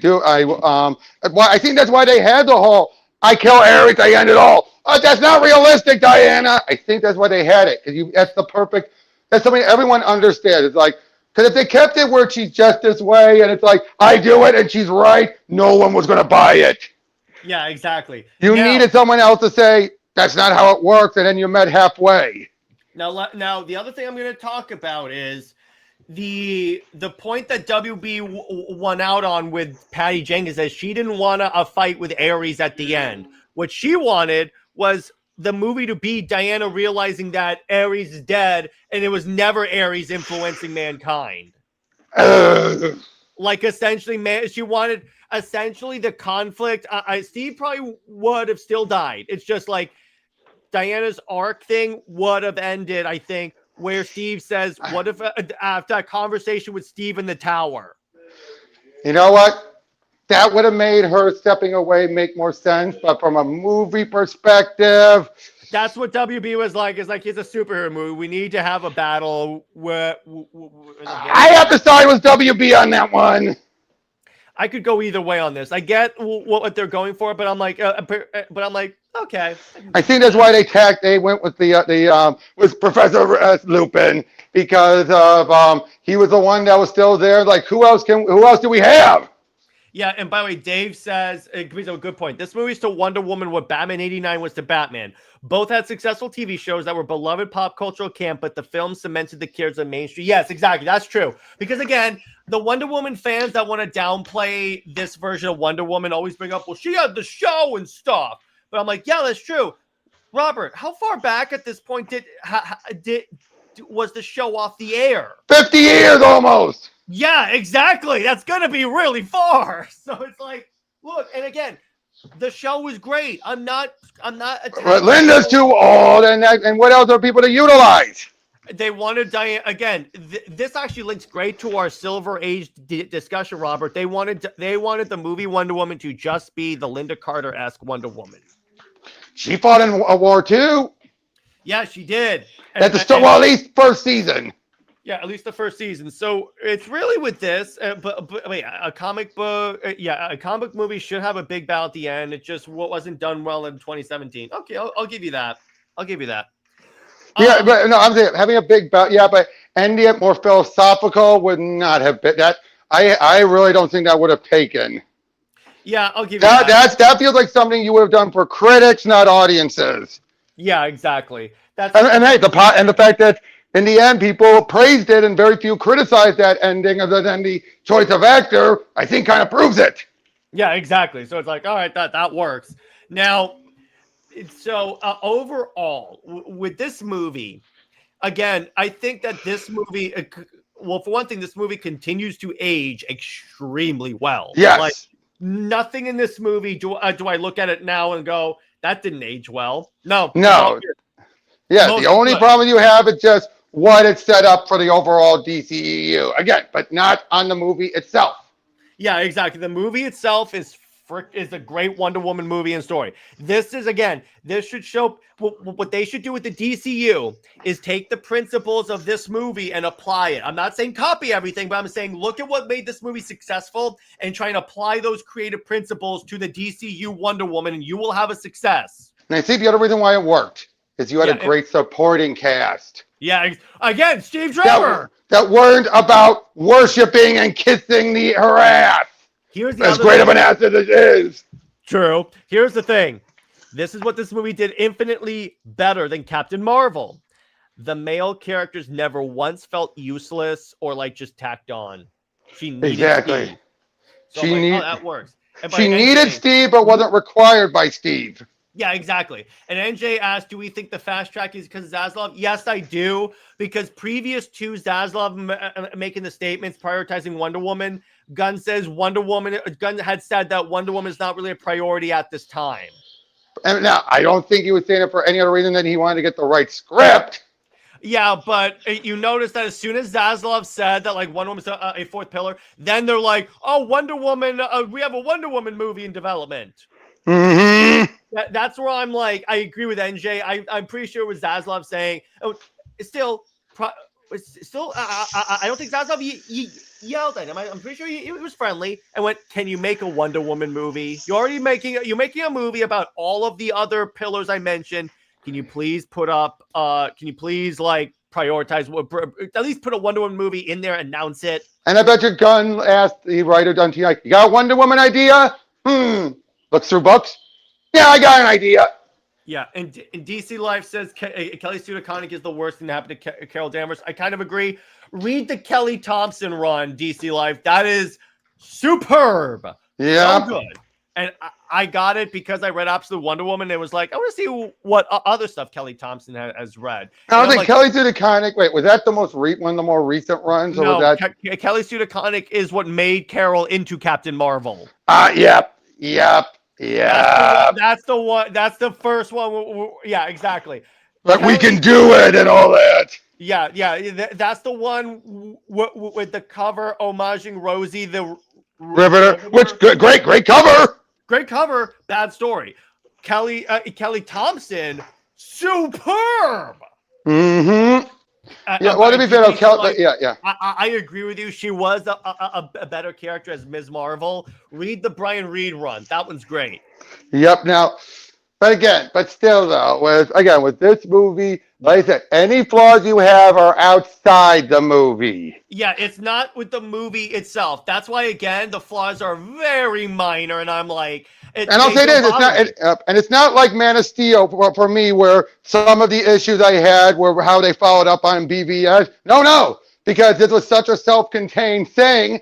think that's why they had the whole I kill Ares, I end it all. That's not realistic, Diana. I think that's why they had it because that's the perfect. That's something everyone understands. It's like, Because if they kept it where she's just this way and it's like, I do it and she's right, no one was going to buy it. Yeah, exactly. You needed someone else to say, that's not how it works, and then you met halfway. Now the other thing I'm going to talk about is the point that WB won out on with Patty Jenkins is she didn't want a fight with Ares at the end. What she wanted was the movie to be Diana realizing that Ares is dead and it was never Ares influencing mankind. Like essentially, she wanted essentially the conflict. Steve probably would have still died. It's just like Diana's arc thing would have ended, I think, where Steve says, what if after that conversation with Steve in the tower? You know what? That would have made her stepping away make more sense. But from a movie perspective, that's what WB was like. It's like, it's a superhero movie. We need to have a battle. I have to side with WB on that one. I could go either way on this. I get what they're going for, but I'm like, okay. I think that's why they went with with Professor Lupin, because of he was the one that was still there. Like, who else do we have? Yeah, and by the way, Dave says, it gives a good point. This movie's to Wonder Woman what Batman 89 was to Batman. Both had successful TV shows that were beloved pop cultural camp, but the film cemented the characters on mainstream. Yes, exactly. That's true. Because again, the Wonder Woman fans that want to downplay this version of Wonder Woman always bring up, well, she had the show and stuff. But I'm like, yeah, that's true. Robert, how far back at this point was the show off the air? 50 years almost. Yeah, exactly. That's going to be really far. So it's like, look, and again, the show was great. I'm not. But Linda's too old, and what else are people to utilize? They wanted Diane again. This actually links great to our Silver Age discussion, Robert. They wanted the movie Wonder Woman to just be the Linda Carter-esque Wonder Woman. She fought in a war too. Yeah, she did. At least first season. Yeah, at least the first season. So it's really with this, but wait, a comic book, a comic movie should have a big battle at the end. It just wasn't done well in 2017. Okay, I'll give you that. Yeah, but no, I'm saying having a big battle. Yeah, but ending it more philosophical would not have been that. I really don't think that would have taken. Yeah, I'll give you that. That feels like something you would have done for critics, not audiences. Yeah, exactly. And the fact that in the end people praised it and very few criticized that ending, other than the choice of actor, I think kind of proves it. Yeah, exactly. So it's like, all right, that works. Now, so overall, with this movie, again, I think that this movie, well, for one thing, this movie continues to age extremely well. Yes. Like, nothing in this movie do I look at it now and go, that didn't age well. No. Yeah, the only problem you have is just what it's set up for the overall DCEU. Again, but not on the movie itself. Yeah, exactly. The movie itself is a great Wonder Woman movie and story. This should show what they should do with the DCU is take the principles of this movie and apply it. I'm not saying copy everything, but I'm saying look at what made this movie successful and try and apply those creative principles to the DCU Wonder Woman, and you will have a success. And I think the other reason why it worked is you had a great supporting cast. Yeah, again, Steve Trevor. That weren't about worshiping and kissing her ass. As great of an ass as it is. True. Here's the thing. This is what this movie did infinitely better than Captain Marvel. The male characters never once felt useless or like just tacked on. She needed Steve. So that works. She needed Steve, but wasn't required by Steve. Yeah, exactly. And NJ asked, do we think the fast track is because of Zaslav? Yes, I do. Because previous to Zaslav making the statements prioritizing Wonder Woman, Gunn had said that Wonder Woman is not really a priority at this time. And now, I don't think he was saying it for any other reason than he wanted to get the right script. Yeah, but you notice that as soon as Zaslav said that like Wonder Woman's a fourth pillar, then they're like, oh, Wonder Woman, we have a Wonder Woman movie in development. Mm-hmm. That's where I'm like, I agree with NJ. I'm pretty sure it was Zaslav saying, oh, I don't think Zaslav yelled at him. I'm pretty sure he was friendly and went, can you make a Wonder Woman movie? You're making a movie about all of the other pillars I mentioned. Can you please prioritize, at least put a Wonder Woman movie in there, announce it. And I bet your Gunn asked the writer done tonight, you got a Wonder Woman idea? Looks through books. Yeah, I got an idea. Yeah, and DC Life says Kelly Sue DeConnick is the worst thing that happened to Carol Danvers. I kind of agree. Read the Kelly Thompson run, DC Life. That is superb. Yeah. So good. And I got it because I read Absolute Wonder Woman. It was like, I want to see what other stuff Kelly Thompson has read. I don't think Kelly Sue DeConnick, wait, was that the most one of the more recent runs? Or No, was that... Kelly Sue DeConnick is what made Carol into Captain Marvel. Yep. That's the one. That's the first one. Yeah, exactly. But we can do it and all that. Yeah. That's the one with the cover homaging Rosie the Riveter. Which great cover. Great cover. Bad story. Kelly Thompson, superb. Yeah, well, to be fair, I agree with you. She was a better character as Ms. Marvel. Read the Brian Reed run. That one's great. Yep. Now, but still, though, with this movie, like I said, any flaws you have are outside the movie. Yeah, it's not with the movie itself. That's why, again, the flaws are very minor, and I'm like... And I'll say this, it's not like Man of Steel for me, where some of the issues I had were how they followed up on BVS. No, because this was such a self-contained thing.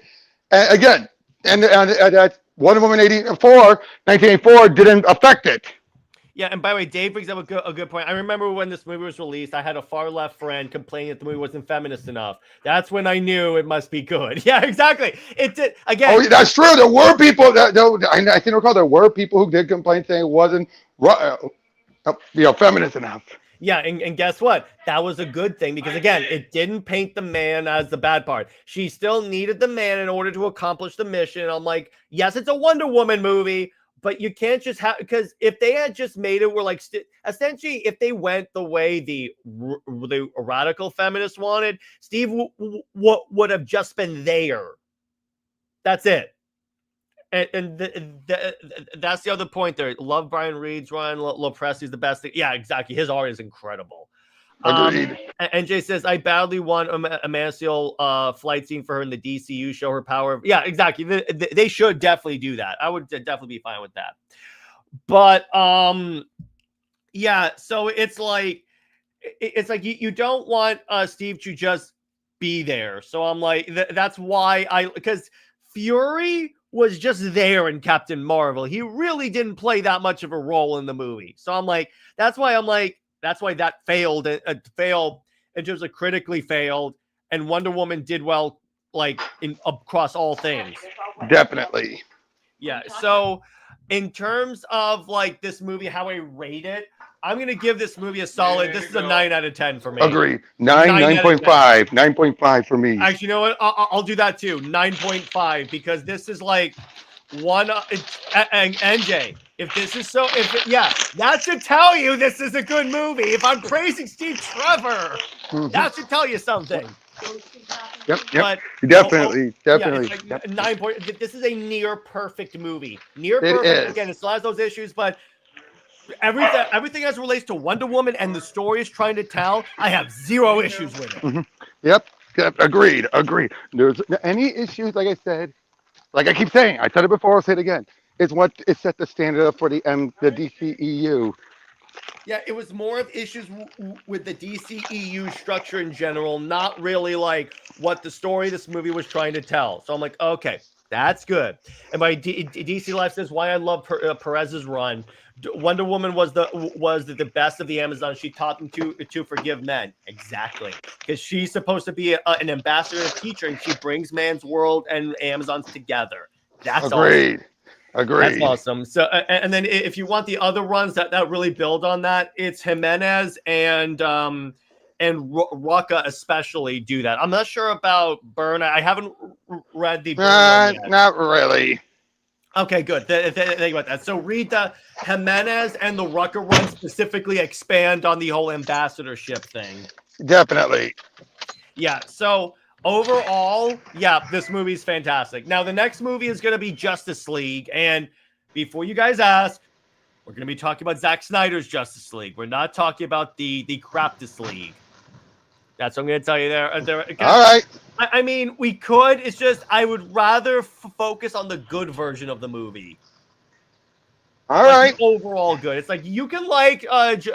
And again, and that Wonder Woman 1984 didn't affect it. Yeah, and by the way, Dave brings up a good point. I remember when this movie was released, I had a far-left friend complaining that the movie wasn't feminist enough. That's when I knew it must be good. Yeah, exactly. It did, again... Oh, that's true. There were people I think recall there were people who did complain saying it wasn't feminist enough. Yeah, and guess what? That was a good thing because, again, it didn't paint the man as the bad part. She still needed the man in order to accomplish the mission. I'm like, yes, it's a Wonder Woman movie, but you can't just have, because if they had just made it, essentially, if they went the way the radical feminists wanted, Steve would have just been there. That's it. And that's the other point there. Love Brian Reed's run. Lopresti's the best thing. Yeah, exactly. His art is incredible. Agreed. NJ says, I badly want a Man of Steel flight scene for her in the DCU, show her power. Yeah, exactly. They should definitely do that. I would definitely be fine with that. But, yeah, so it's like you don't want Steve to just be there. So I'm like, that's why because Fury was just there in Captain Marvel. He really didn't play that much of a role in the movie. So I'm like, that's why that failed in terms of critically failed, and Wonder Woman did well, like across all things. Definitely. Yeah. So in terms of like this movie, how I rate it, I'm going to give this movie a solid, this is a 9 out of 10 for me. Agreed. 9.5. 9.5 for me. Actually, you know what? I'll do that too. 9.5, because this is like one, and NJ, if this is so, that should tell you this is a good movie. If I'm praising Steve Trevor, that should tell you something. Yep. But, definitely. Yeah, like 9 point. This is a near perfect movie. Near perfect. Again, it still has those issues, but everything as it relates to Wonder Woman and the story is trying to tell, I have zero issues with it. Yep. Agreed. There's any issues, like I said, like I keep saying, I said it before, I'll say it again. It's what it set the standard up for the DCEU. Yeah, it was more of issues with the DCEU structure in general, not really like what the story of this movie was trying to tell. So I'm like, okay, that's good. And by DC Life says why I love Perez's run. Wonder Woman was the best of the Amazon. She taught them to forgive men. Exactly, because she's supposed to be an ambassador and teacher, and she brings man's world and Amazons together. That's Agreed. Awesome. Agreed. That's awesome. So, and then if you want the other runs that really build on that, it's Jimenez and Rucka especially do that. I'm not sure about Byrne. I haven't read the Byrne run yet. Not really. Okay, good. Think about that. So read the Jimenez and the Rucka run specifically expand on the whole ambassadorship thing. Definitely. Yeah. So overall, yeah, this movie is fantastic. Now, the next movie is going to be Justice League. And before you guys ask, we're going to be talking about Zack Snyder's Justice League. We're not talking about the Craptus League. That's what I'm going to tell you there. All right. I mean, we could. It's just I would rather focus on the good version of the movie. All like right. The overall good. It's like you can like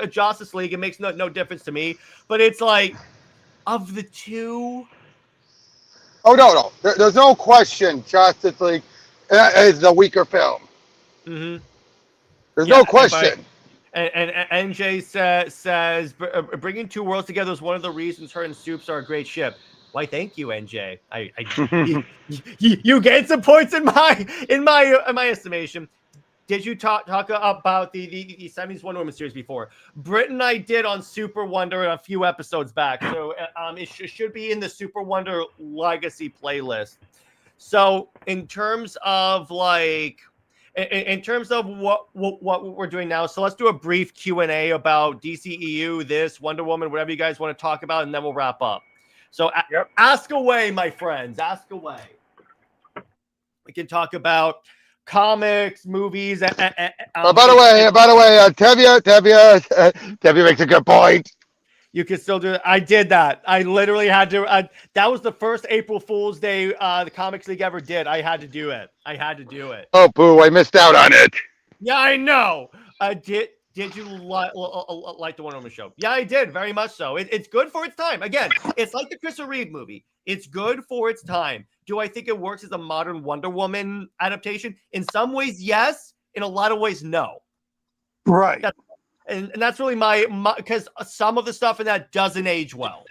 Justice League. It makes no difference to me. But it's like of the two. Oh no. There's no question. Justice League is the weaker film. Mm-hmm. There's no question. And NJ says bringing two worlds together is one of the reasons her and Soups are a great ship. Why, thank you, NJ. You get some points in my estimation. Did you talk about the 70s Wonder Woman series before? Britt and I did on Super Wonder a few episodes back. So it should be in the Super Wonder Legacy playlist. So in terms of like, in terms of what we're doing now, so let's do a brief Q&A about DCEU, this, Wonder Woman, whatever you guys want to talk about, and then we'll wrap up. So ask away, my friends. Ask away. We can talk about comics, movies. By the way, Tevye makes a good point. You can still do it. I did that. I literally had to. That was the first April Fool's Day the Comics League ever did. I had to do it. Oh, boo! I missed out on it. Yeah, I know. Did you like the Wonder Woman show? Yeah, I did. Very much so. It's good for its time. Again, it's like the Christopher Reeve movie. It's good for its time. Do I think it works as a modern Wonder Woman adaptation? In some ways, yes. In a lot of ways, no. Right. And that's really my because some of the stuff in that doesn't age well.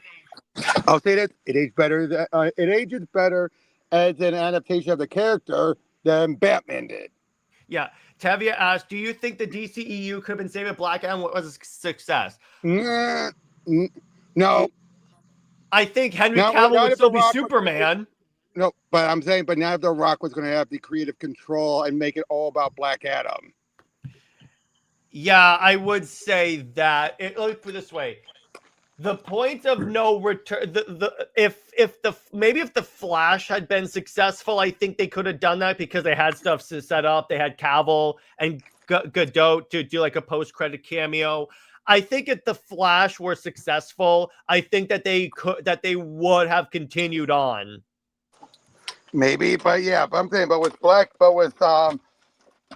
I'll say that it ages better. It ages better as an adaptation of the character than Batman did. Yeah. Tevye asked, do you think the DCEU could have been saved with Black Adam was a success? No. I think Henry Cavill would still be Superman. No, but I'm saying, but now The Rock was going to have the creative control and make it all about Black Adam. Yeah, I would say that. Let me put it this way: the point of no return. If the Flash had been successful, I think they could have done that because they had stuff set up. They had Cavill and Gadot to do like a post-credit cameo. I think if the Flash were successful, I think that they would have continued on. Maybe, but I'm saying, with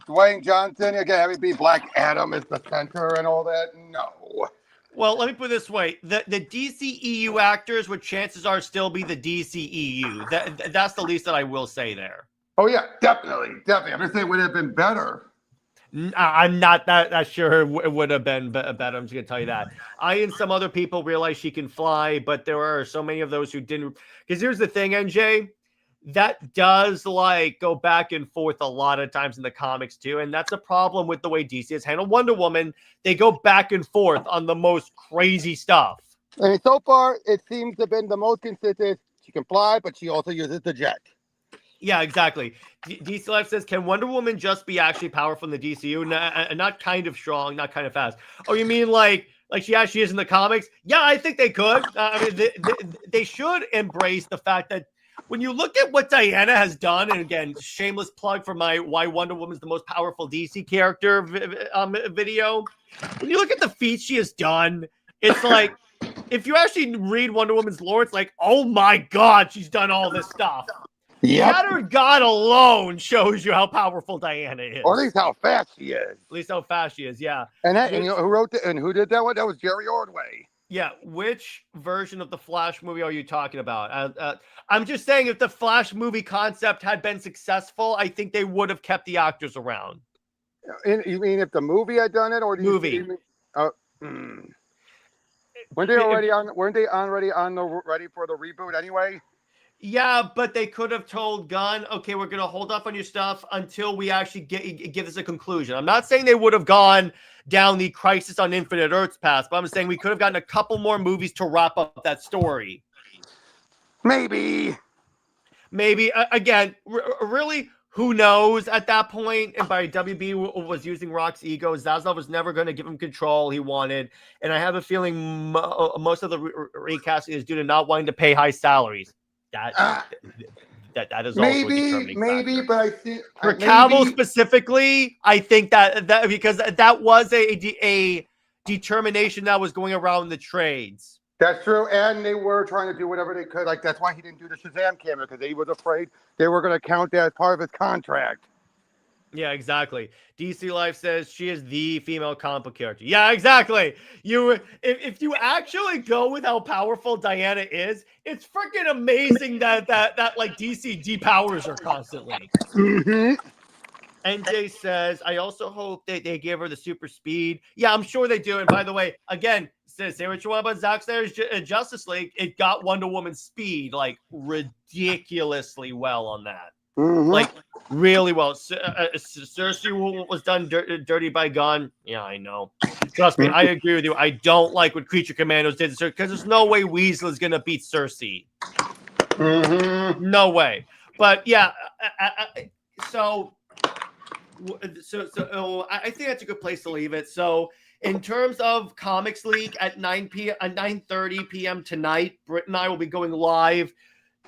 Dwayne Johnson, again, having be Black Adam is the center and all that. No. Well, let me put it this way: the DCEU actors would chances are still be the DCEU. That's the least that I will say there. Oh yeah, definitely. I'm just saying, would have been better. I'm not that sure it would have been better. I'm just gonna tell you that. I and some other people realize she can fly, but there are so many of those who didn't. Because here's the thing, NJ. That does like go back and forth a lot of times in the comics too. And that's a problem with the way DC has handled Wonder Woman. They go back and forth on the most crazy stuff. And so far, it seems to have been the most consistent. She can fly, but she also uses the jet. Yeah, exactly. DC Life says, can Wonder Woman just be actually powerful in the DCU? Not kind of strong, not kind of fast. Oh, you mean like she actually is in the comics? Yeah, I think they could. I mean, they should embrace the fact that when you look at what Diana has done, and again, shameless plug for my Why Wonder Woman is the most powerful DC character video. When you look at the feats she has done, it's like, if you actually read Wonder Woman's lore, it's like, oh my God, she's done all this stuff. Yep. That or God alone shows you how powerful Diana is. Or at least how fast she is. At least how fast she is, yeah. And you know who wrote that and who did that one? That was Jerry Ordway. Yeah, which version of the Flash movie are you talking about? I'm just saying, if the Flash movie concept had been successful, I think they would have kept the actors around. You mean if the movie had done it, or movie? Weren't they already ready for the reboot anyway? Yeah, but they could have told Gunn, okay, we're going to hold off on your stuff until we actually give this a conclusion. I'm not saying they would have gone down the Crisis on Infinite Earths path, but I'm saying we could have gotten a couple more movies to wrap up that story. Maybe. Again, really, who knows at that point? And by WB was using Rock's ego. Zaslav was never going to give him control he wanted. And I have a feeling most of the recasting is due to not wanting to pay high salaries. That is also a determining factor. But I think for Cavill specifically, I think that because that was a determination that was going around the trades. That's true, and they were trying to do whatever they could. Like that's why he didn't do the Shazam camera because he was afraid they were going to count that as part of his contract. Yeah, exactly. DC Life says she is the female comic book character. Yeah, exactly. If you actually go with how powerful Diana is, it's freaking amazing that like DC depowers her constantly. Mm-hmm. NJ says, I also hope that they give her the super speed. Yeah, I'm sure they do. And by the way, again, say what you want about Zack Snyder's Justice League, it got Wonder Woman's speed like ridiculously well on that. Mm-hmm. Like really well. Cersei was done dirty by gun. Yeah, I know. Trust me, I agree with you. I don't like what Creature Commandos did because there's no way Weasel is gonna beat Cersei. Mm-hmm. No way. But yeah, so I think that's a good place to leave it. So in terms of Comics League at 9:30 p.m. tonight, Britt and I will be going live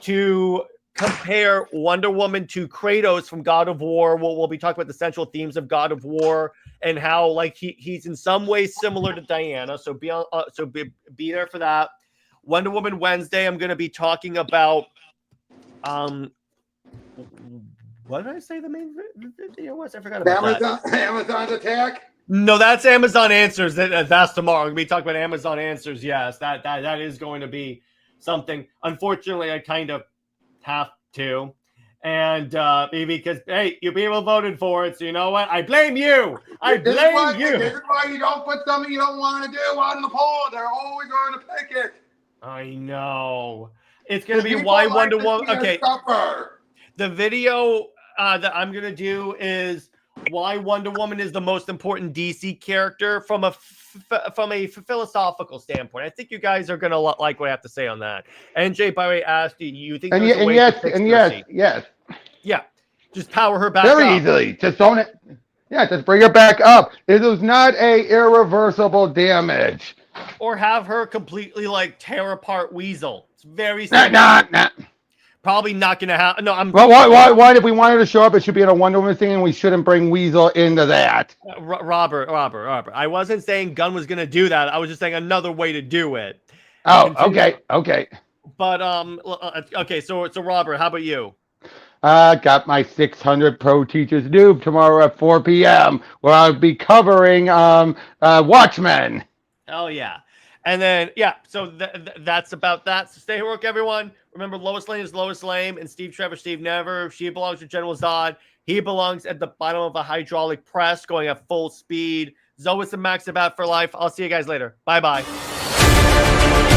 to compare Wonder Woman to Kratos from God of War. We'll be talking about the central themes of God of War and how like he's in some ways similar to Diana. So be there for that. Wonder Woman Wednesday, I'm going to be talking about what did I say the main video was? I forgot about that. Amazon's attack? No, that's Amazon Answers. That's tomorrow. I'm going to be talking about Amazon Answers. Yes, that is going to be something. Unfortunately, I kind of have to. And because, hey, you people voted for it. So you know what? I blame you. This is why you don't put something you don't want to do on the poll. They're always going to pick it. I know. It's going to be why Wonder Woman. Okay. The video that I'm going to do is why Wonder Woman is the most important DC character from a philosophical standpoint. I think you guys are going to like what I have to say on that. NJ, by the way, asked you think there's a way to fix Cersei? Yes. Yeah. Just power her back Very up. easily. Just own it. Yeah, just bring her back up. It was not a irreversible damage. Or have her completely like tear apart Weasel. It's very simple. Probably not going to happen. No, I'm. Well, why? If we wanted to show up, it should be in a Wonder Woman thing, and we shouldn't bring Weasel into that. Robert. I wasn't saying Gunn was going to do that. I was just saying another way to do it. Oh, okay. But okay. So Robert, how about you? Got my 600 Pro Teachers Noob tomorrow at 4 p.m. where I'll be covering Watchmen. Oh yeah. And then, yeah, so that's about that. So stay heroic, everyone. Remember, Lois Lane is Lois Lane, and Steve Trevor, Steve Never. She belongs to General Zod. He belongs at the bottom of a hydraulic press going at full speed. Zois and Max about for life. I'll see you guys later. Bye-bye.